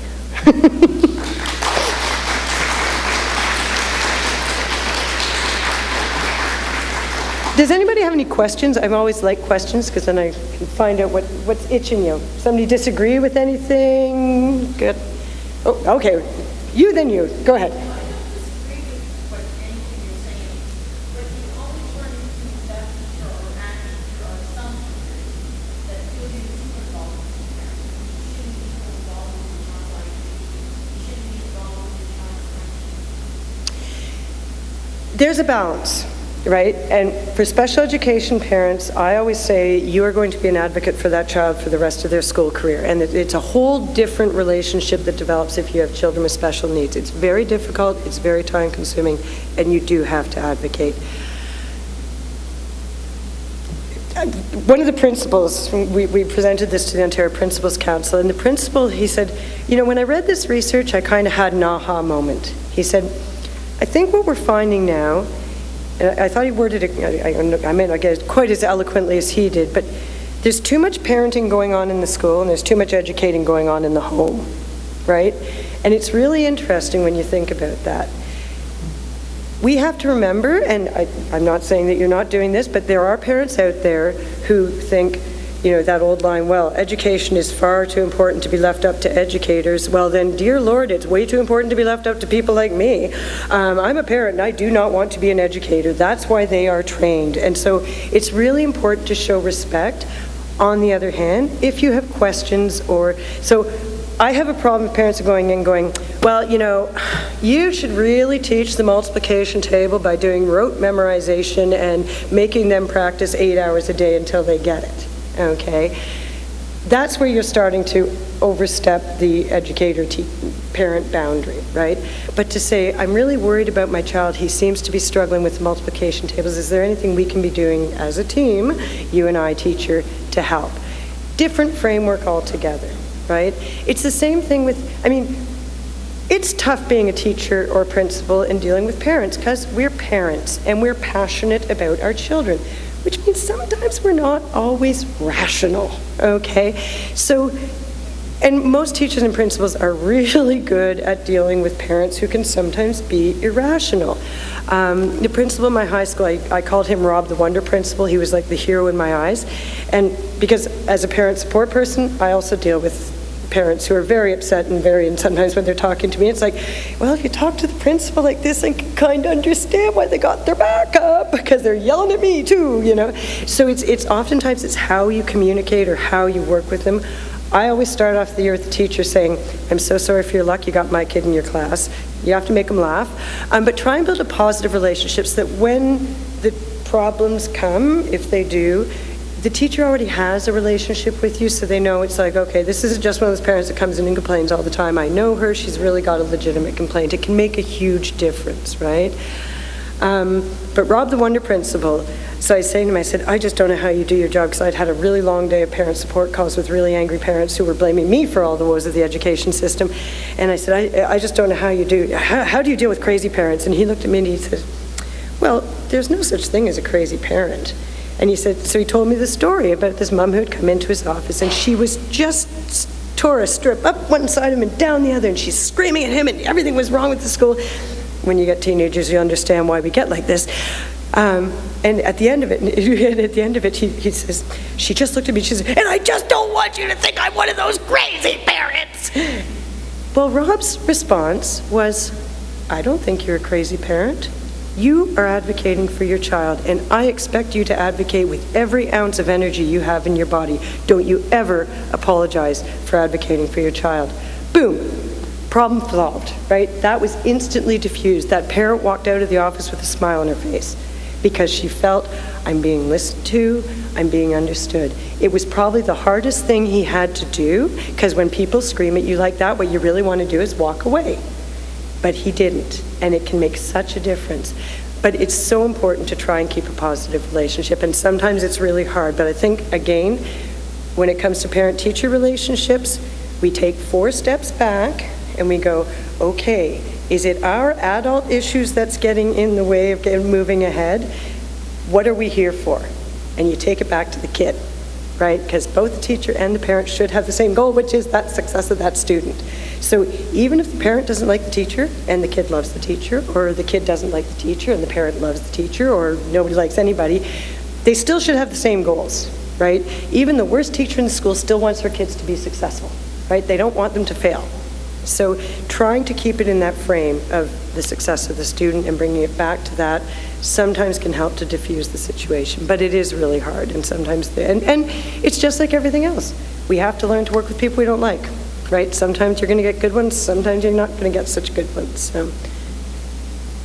Does anybody have any questions? I always like questions, because then I can find out what's itching you. Somebody disagree with anything? Good. Oh, okay. You, then you. Go ahead. There's a balance. Right? And for special education parents, I always say you are going to be an advocate for that child for the rest of their school career. And it's a whole different relationship that develops if you have children with special needs. It's very difficult, it's very time consuming, and you do have to advocate. One of the principals, we presented this to the Ontario Principals Council, and the principal, he said, you know, when I read this research, I kind of had an aha moment. He said, I think what we're finding now, and I thought he worded it, I may not get it quite as eloquently as he did, but there's too much parenting going on in the school, and there's too much educating going on in the home, right? And it's really interesting when you think about that. We have to remember, and I'm not saying that you're not doing this, but there are parents out there who think, you know, that old line, well, education is far too important to be left up to educators. Well then, dear Lord, it's way too important to be left up to people like me. I'm a parent and I do not want to be an educator. That's why they are trained. And so it's really important to show respect. On the other hand, if you have questions, or so I have a problem with parents going in going, well, you know, you should really teach the multiplication table by doing rote memorization and making them practice 8 hours a day until they get it, okay? That's where you're starting to overstep the educator-parent boundary, right? But to say, I'm really worried about my child, he seems to be struggling with multiplication tables, is there anything we can be doing as a team, you and I, teacher, to help? Different framework altogether, right? It's the same thing with, I mean, it's tough being a teacher or a principal and dealing with parents because we're parents and we're passionate about our children, which means sometimes we're not always rational, okay? So, and most teachers and principals are really good at dealing with parents who can sometimes be irrational. The principal in my high school, I called him Rob the Wonder Principal. He was like the hero in my eyes. And because as a parent support person, I also deal with parents who are very upset and sometimes when they're talking to me, it's like, well, if you talk to the principal like this, I can kind of understand why they got their back up because they're yelling at me too, you know. So it's oftentimes it's how you communicate or how you work with them. I always start off the year with the teacher saying, I'm so sorry for your luck, you got my kid in your class. You have to make them laugh. But try and build a positive relationship so that when the problems come, if they do, the teacher already has a relationship with you, so they know it's like, okay, this isn't just one of those parents that comes in and complains all the time. I know her, she's really got a legitimate complaint. It can make a huge difference, right? But Rob the Wonder Principal, so I was saying to him, I said, I just don't know how you do your job, because I'd had a really long day of parent support calls with really angry parents who were blaming me for all the woes of the education system. And I said, I just don't know how you do, how do you deal with crazy parents? And he looked at me and he said, well, there's no such thing as a crazy parent. And he said, so he told me the story about this mom who had come into his office and she was just tore a strip up one side of him and down the other, and she's screaming at him and everything was wrong with the school. When you get teenagers, you understand why we get like this. And at the end of it, he says, she just looked at me, she says, and I just don't want you to think I'm one of those crazy parents. Well, Rob's response was, I don't think you're a crazy parent. You are advocating for your child, and I expect you to advocate with every ounce of energy you have in your body. Don't you ever apologize for advocating for your child. Boom. Problem solved, right? That was instantly diffused. That parent walked out of the office with a smile on her face because she felt, I'm being listened to, I'm being understood. It was probably the hardest thing he had to do, because when people scream at you like that, what you really want to do is walk away. But he didn't, and it can make such a difference. But it's so important to try and keep a positive relationship, and sometimes it's really hard. But I think, again, when it comes to parent-teacher relationships, we take 4 steps back and we go, okay, is it our adult issues that's getting in the way of moving ahead? What are we here for? And you take it back to the kid, right? Because both the teacher and the parent should have the same goal, which is that success of that student. So even if the parent doesn't like the teacher and the kid loves the teacher, or the kid doesn't like the teacher and the parent loves the teacher, or nobody likes anybody, they still should have the same goals, right? Even the worst teacher in the school still wants her kids to be successful, right? They don't want them to fail. So trying to keep it in that frame of the success of the student and bringing it back to that sometimes can help to diffuse the situation. But it is really hard, and sometimes, and it's just like everything else. We have to learn to work with people we don't like, right? Sometimes you're going to get good ones, sometimes you're not going to get such good ones. So.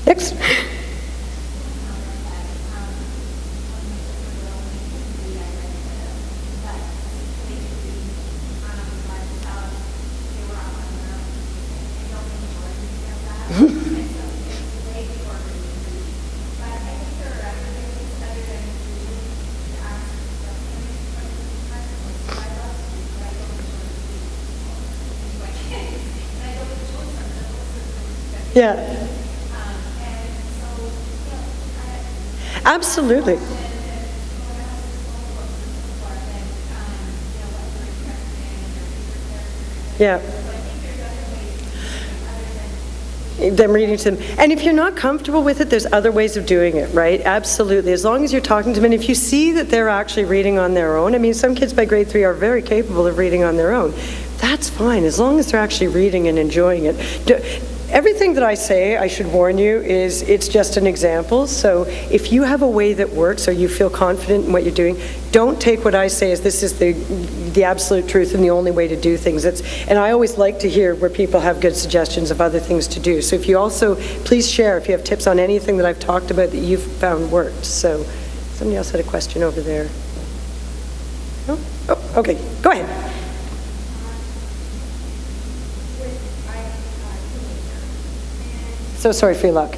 Next. Yeah. Absolutely. Yeah. Them reading to them. And if you're not comfortable with it, there's other ways of doing it, right? Absolutely. As long as you're talking to them, and if you see that they're actually reading on their own, I mean, some kids by grade 3 are very capable of reading on their own. That's fine, as long as they're actually reading and enjoying it. everything that I say, I should warn you, it's just an example. So if you have a way that works or you feel confident in what you're doing, don't take what I say as this is the absolute truth and the only way to do things. And I always like to hear where people have good suggestions of other things to do. So if you also, please share if you have tips on anything that I've talked about that you've found worked. So somebody else had a question over there. No? Oh, okay, go ahead. So sorry for your luck.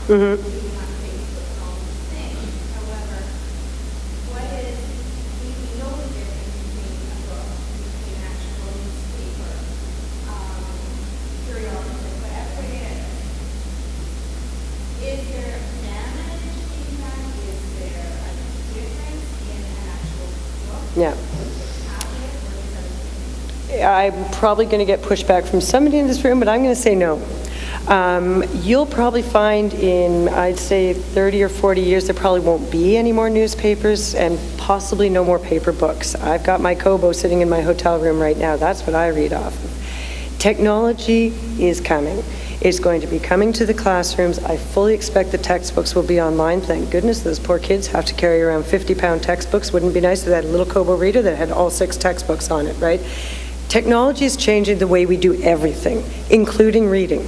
Mm-hmm. Yeah. I'm probably going to get pushback from somebody in this room, but I'm going to say no. You'll probably find in, I'd say, 30 or 40 years, there probably won't be any more newspapers and possibly no more paper books. I've got my Kobo sitting in my hotel room right now. That's what I read off of. Technology is coming. It's going to be coming to the classrooms. I fully expect the textbooks will be online. Thank goodness those poor kids have to carry around 50-pound textbooks. Wouldn't it be nice if they had a little Kobo reader that had all 6 textbooks on it, right? Technology is changing the way we do everything, including reading.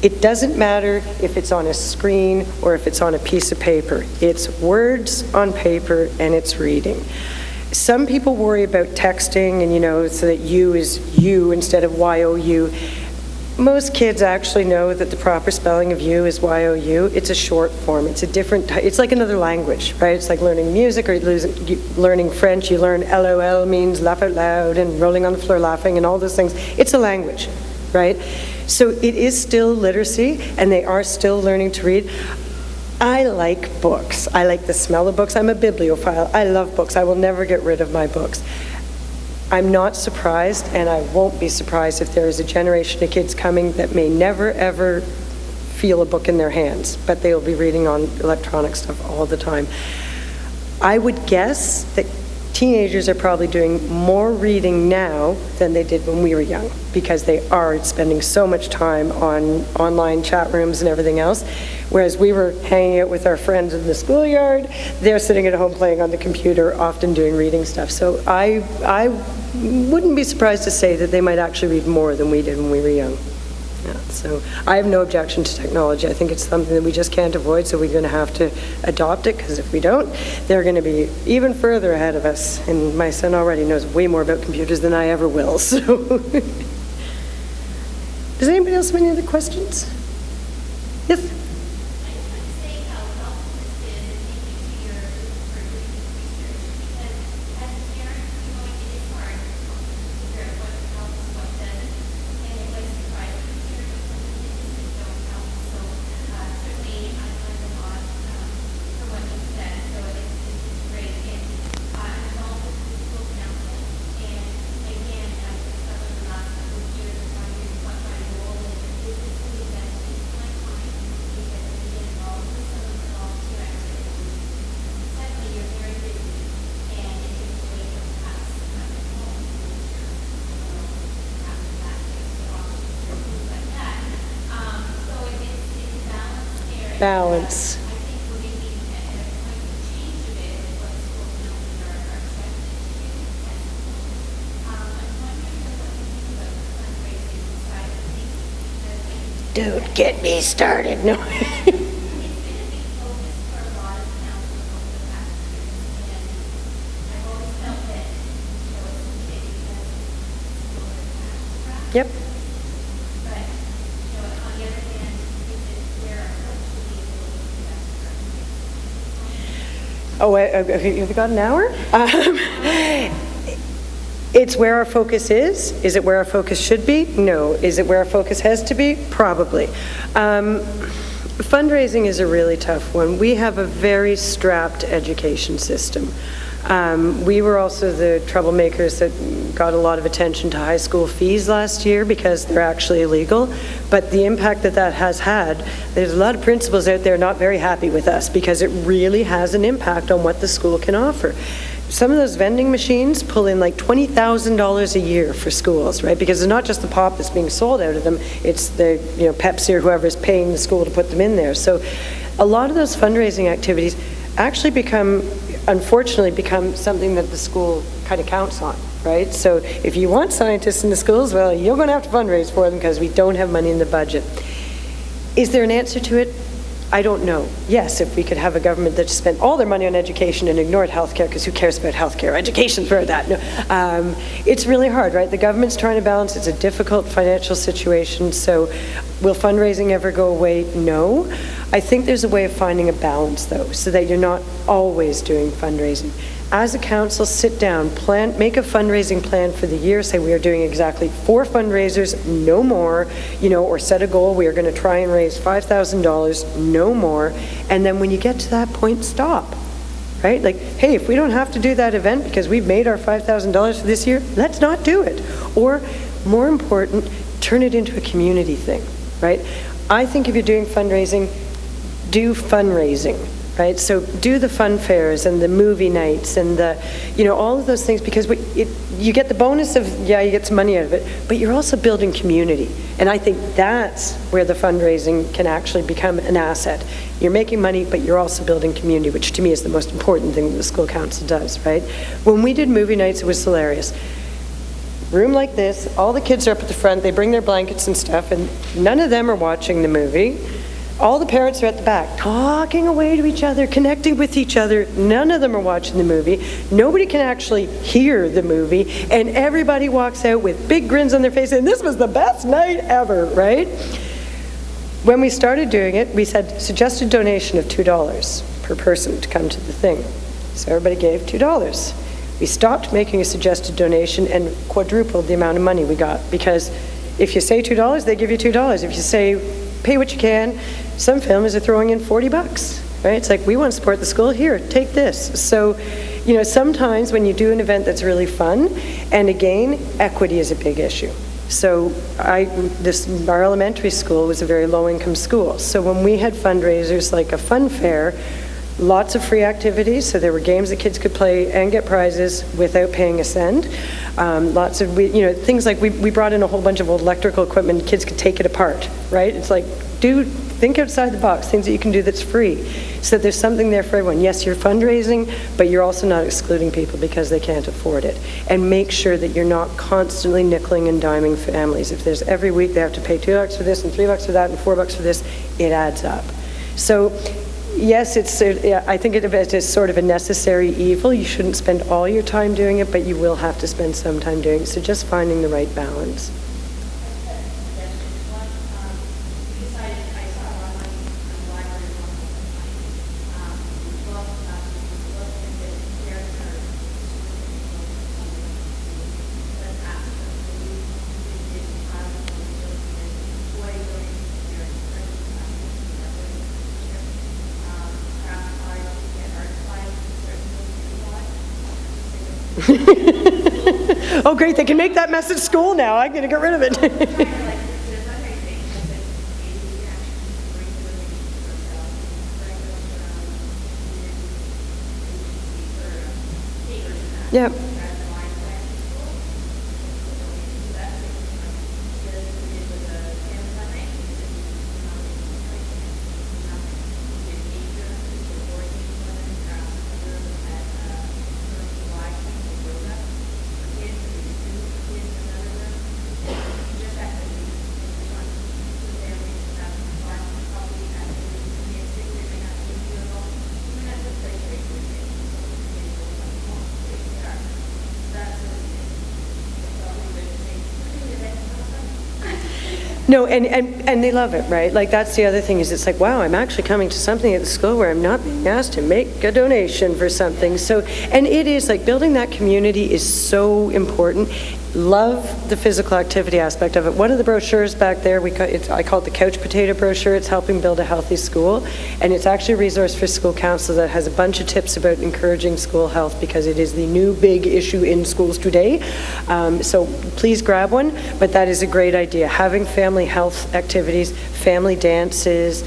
It doesn't matter if it's on a screen or if it's on a piece of paper. It's words on paper and it's reading. Some people worry about texting and, so that you is you instead of Y-O-U. Most kids actually know that the proper spelling of you is Y-O-U. It's a short form. It's a different, it's like another language, right? It's like learning music or learning French. You learn LOL means laugh out loud and rolling on the floor laughing and all those things. It's a language, right? So it is still literacy and they are still learning to read. I like books. I like the smell of books. I'm a bibliophile. I love books. I will never get rid of my books. I'm not surprised, and I won't be surprised if there is a generation of kids coming that may never, ever feel a book in their hands, but they'll be reading on electronic stuff all the time. I would guess that teenagers are probably doing more reading now than they did when we were young, because they are spending so much time on online chat rooms and everything else. Whereas we were hanging out with our friends in the schoolyard, they're sitting at home playing on the computer, often doing reading stuff. So I wouldn't be surprised to say that they might actually read more than we did when we were young. Yeah, so I have no objection to technology. I think it's something that we just can't avoid, so we're going to have to adopt it, because if we don't, they're going to be even further ahead of us. And my son already knows way more about computers than I ever will. So, does anybody else have any other questions? Yes? Balance. Don't get me started. No. Yep. Oh, have you got an hour? It's where our focus is. Is it where our focus should be? No. Is it where our focus has to be? Probably. Fundraising is a really tough one. We have a very strapped education system. We were also the troublemakers that got a lot of attention to high school fees last year because they're actually illegal. But the impact that that has had, there's a lot of principals out there not very happy with us because it really has an impact on what the school can offer. Some of those vending machines pull in like $20,000 a year for schools, right? Because it's not just the pop that's being sold out of them, it's the Pepsi or whoever is paying the school to put them in there. So a lot of those fundraising activities actually unfortunately become something that the school kind of counts on, right? So if you want scientists in the schools, well, you're going to have to fundraise for them because we don't have money in the budget. Is there an answer to it? I don't know. Yes, if we could have a government that spent all their money on education and ignored healthcare, because who cares about healthcare? Education's for that. No. It's really hard, right? The government's trying to balance. It's a difficult financial situation. So will fundraising ever go away? No. I think there's a way of finding a balance, though, so that you're not always doing fundraising. As a council, sit down, make a fundraising plan for the year, say we are doing exactly 4 fundraisers, no more, or set a goal, we are going to try and raise $5,000, no more, and then when you get to that point, stop, right? Like, hey, if we don't have to do that event because we've made our $5,000 for this year, let's not do it. Or, more important, turn it into a community thing, right? I think if you're doing fundraising, do fundraising. Right, so do the fun fairs and the movie nights and the, all of those things, because you get the bonus of, you get some money out of it, but you're also building community. And I think that's where the fundraising can actually become an asset. You're making money, but you're also building community, which to me is the most important thing that the school council does, right? When we did movie nights, it was hilarious. Room like this, all the kids are up at the front, they bring their blankets and stuff, and none of them are watching the movie. All the parents are at the back, talking away to each other, connecting with each other. None of them are watching the movie. Nobody can actually hear the movie. And everybody walks out with big grins on their face, and this was the best night ever, right? When we started doing it, we said suggested donation of $2 per person to come to the thing. So everybody gave $2. We stopped making a suggested donation and quadrupled the amount of money we got, because if you say $2, they give you $2. If you say pay what you can, some families are throwing in $40, right? It's like, we want to support the school, here, take this. So, sometimes when you do an event that's really fun, and again, equity is a big issue. So our elementary school was a very low-income school. So when we had fundraisers like a fun fair, lots of free activities, so there were games that kids could play and get prizes without paying a cent. Lots of, things like we brought in a whole bunch of old electrical equipment, kids could take it apart, right? It's like, think outside the box, things that you can do that's free, so that there's something there for everyone. Yes, you're fundraising, but you're also not excluding people because they can't afford it. And make sure that you're not constantly nickeling and diming families. If there's every week they have to pay $2 for this and $3 for that and $4 for this, it adds up. So yes, I think it is sort of a necessary evil. You shouldn't spend all your time doing it, but you will have to spend some time doing it. So just finding the right balance. Oh, great, they can make that mess at school now. I'm going to get rid of it. Yeah. No, and they love it, right? Like, that's the other thing, is it's like, wow, I'm actually coming to something at the school where I'm not being asked to make a donation for something. So, and it is like, building that community is so important. Love the physical activity aspect of it. One of the brochures back there, I call it the couch potato brochure. It's helping build a healthy school, and it's actually a resource for school council that has a bunch of tips about encouraging school health, because it is the new big issue in schools today. So please grab one, but that is a great idea. Having family health activities, family dances,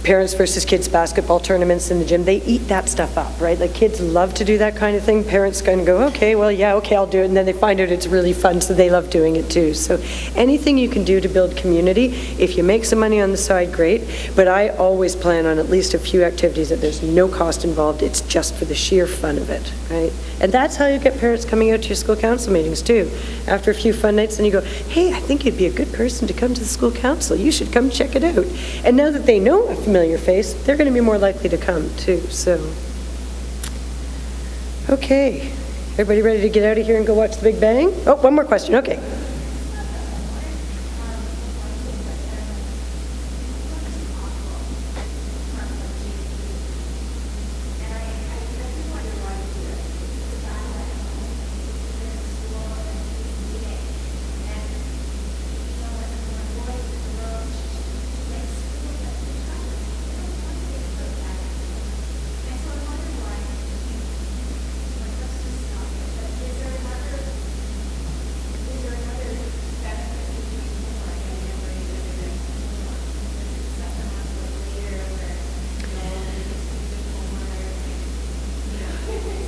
parents versus kids basketball tournaments in the gym, they eat that stuff up, right? Like, kids love to do that kind of thing. Parents kind of go, okay, well, yeah, okay, I'll do it. And then they find out it's really fun, so they love doing it too. So anything you can do to build community, if you make some money on the side, great. But I always plan on at least a few activities that there's no cost involved. It's just for the sheer fun of it, right? And that's how you get parents coming out to your school council meetings too. After a few fun nights, then you go, hey, I think you'd be a good person to come to the school council. You should come check it out. And now that they know a familiar face, they're going to be more likely to come too. So, okay. Everybody ready to get out of here and go watch the Big Bang? Oh, one more question. Okay.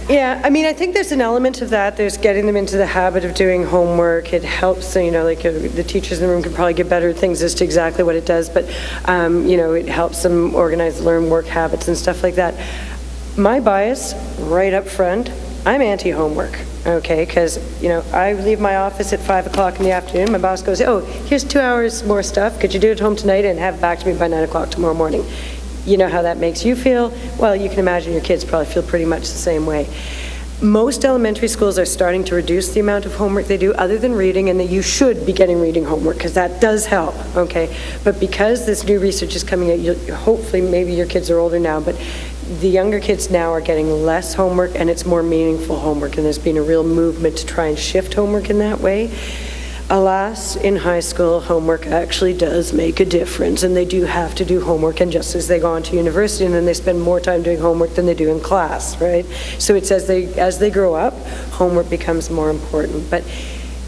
Yeah, I mean, I think there's an element of that. There's getting them into the habit of doing homework. It helps, the teachers in the room can probably give better things as to exactly what it does, but, it helps them organize, learn work habits and stuff like that. My bias, right up front, I'm anti-homework, okay? Because, I leave my office at 5 o'clock in the afternoon. My boss goes, oh, here's 2 hours more stuff. Could you do it home tonight and have it back to me by 9 o'clock tomorrow morning? You know how that makes you feel? Well, you can imagine your kids probably feel pretty much the same way. Most elementary schools are starting to reduce the amount of homework they do, other than reading, and that you should be getting reading homework, because that does help, okay? But because this new research is coming out, hopefully, maybe your kids are older now, but the younger kids now are getting less homework, and it's more meaningful homework, and there's been a real movement to try and shift homework in that way. Alas, in high school, homework actually does make a difference, and they do have to do homework, and just as they go on to university, and then they spend more time doing homework than they do in class, right? So it's as they grow up, homework becomes more important. But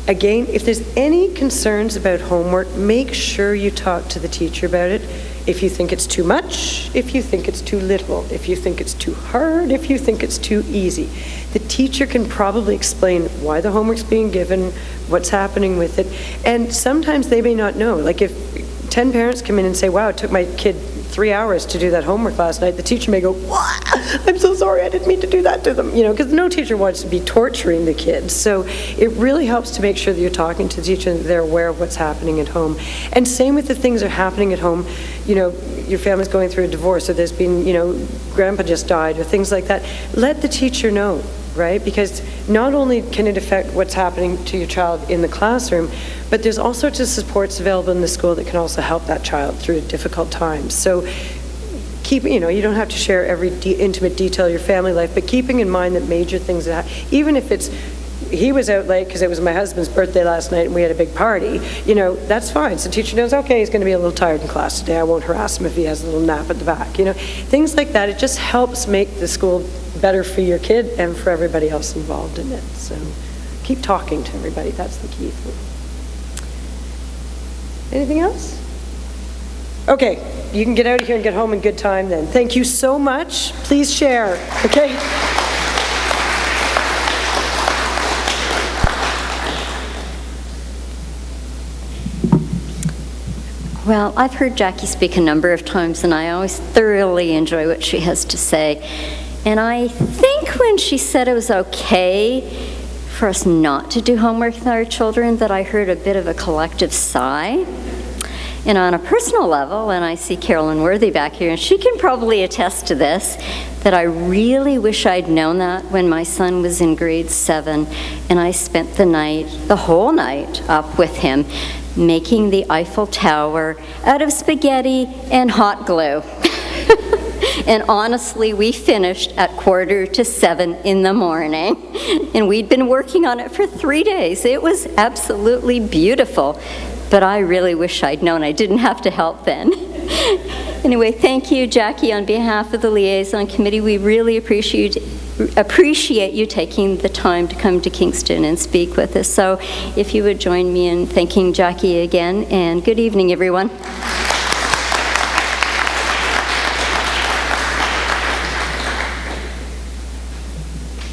again, if there's any concerns about homework, make sure you talk to the teacher about it. If you think it's too much, if you think it's too little, if you think it's too hard, if you think it's too easy. The teacher can probably explain why the homework's being given, what's happening with it, and sometimes they may not know. Like, if 10 parents come in and say, wow, it took my kid 3 hours to do that homework last night, the teacher may go, what? I'm so sorry, I didn't mean to do that to them. Because no teacher wants to be torturing the kids. So it really helps to make sure that you're talking to the teacher and they're aware of what's happening at home. And same with the things that are happening at home. Your family's going through a divorce, or there's been, grandpa just died, or things like that. Let the teacher know, right? Because not only can it affect what's happening to your child in the classroom, but there's all sorts of supports available in the school that can also help that child through difficult times. So you don't have to share every intimate detail of your family life, but keeping in mind that major things that even if it's, he was out late because it was my husband's birthday last night and we had a big party, that's fine. So the teacher knows, okay, he's going to be a little tired in class today. I won't harass him if he has a little nap at the back. Things like that. It just helps make the school better for your kid and for everybody else involved in it. So keep talking to everybody. That's the key thing. Anything else? Okay, you can get out of here and get home in good time then. Thank you so much. Please share, okay? Well, I've heard Jacqui speak a number of times, and I always thoroughly enjoy what she has to say. And I think when she said it was okay for us not to do homework with our children, that I heard a bit of a collective sigh. And on a personal level, and I see Carolyn Worthy back here, and she can probably attest to this, that I really wish I'd known that when my son was in grade 7, and I spent the whole night up with him, making the Eiffel Tower out of spaghetti and hot glue. And honestly, we finished at 6:45 in the morning. And we'd been working on it for 3 days. It was absolutely beautiful. But I really wish I'd known I didn't have to help then. Anyway, thank you, Jacqui, on behalf of the Liaison Committee. We really appreciate you taking the time to come to Kingston and speak with us. So if you would join me in thanking Jacqui again, and good evening, everyone.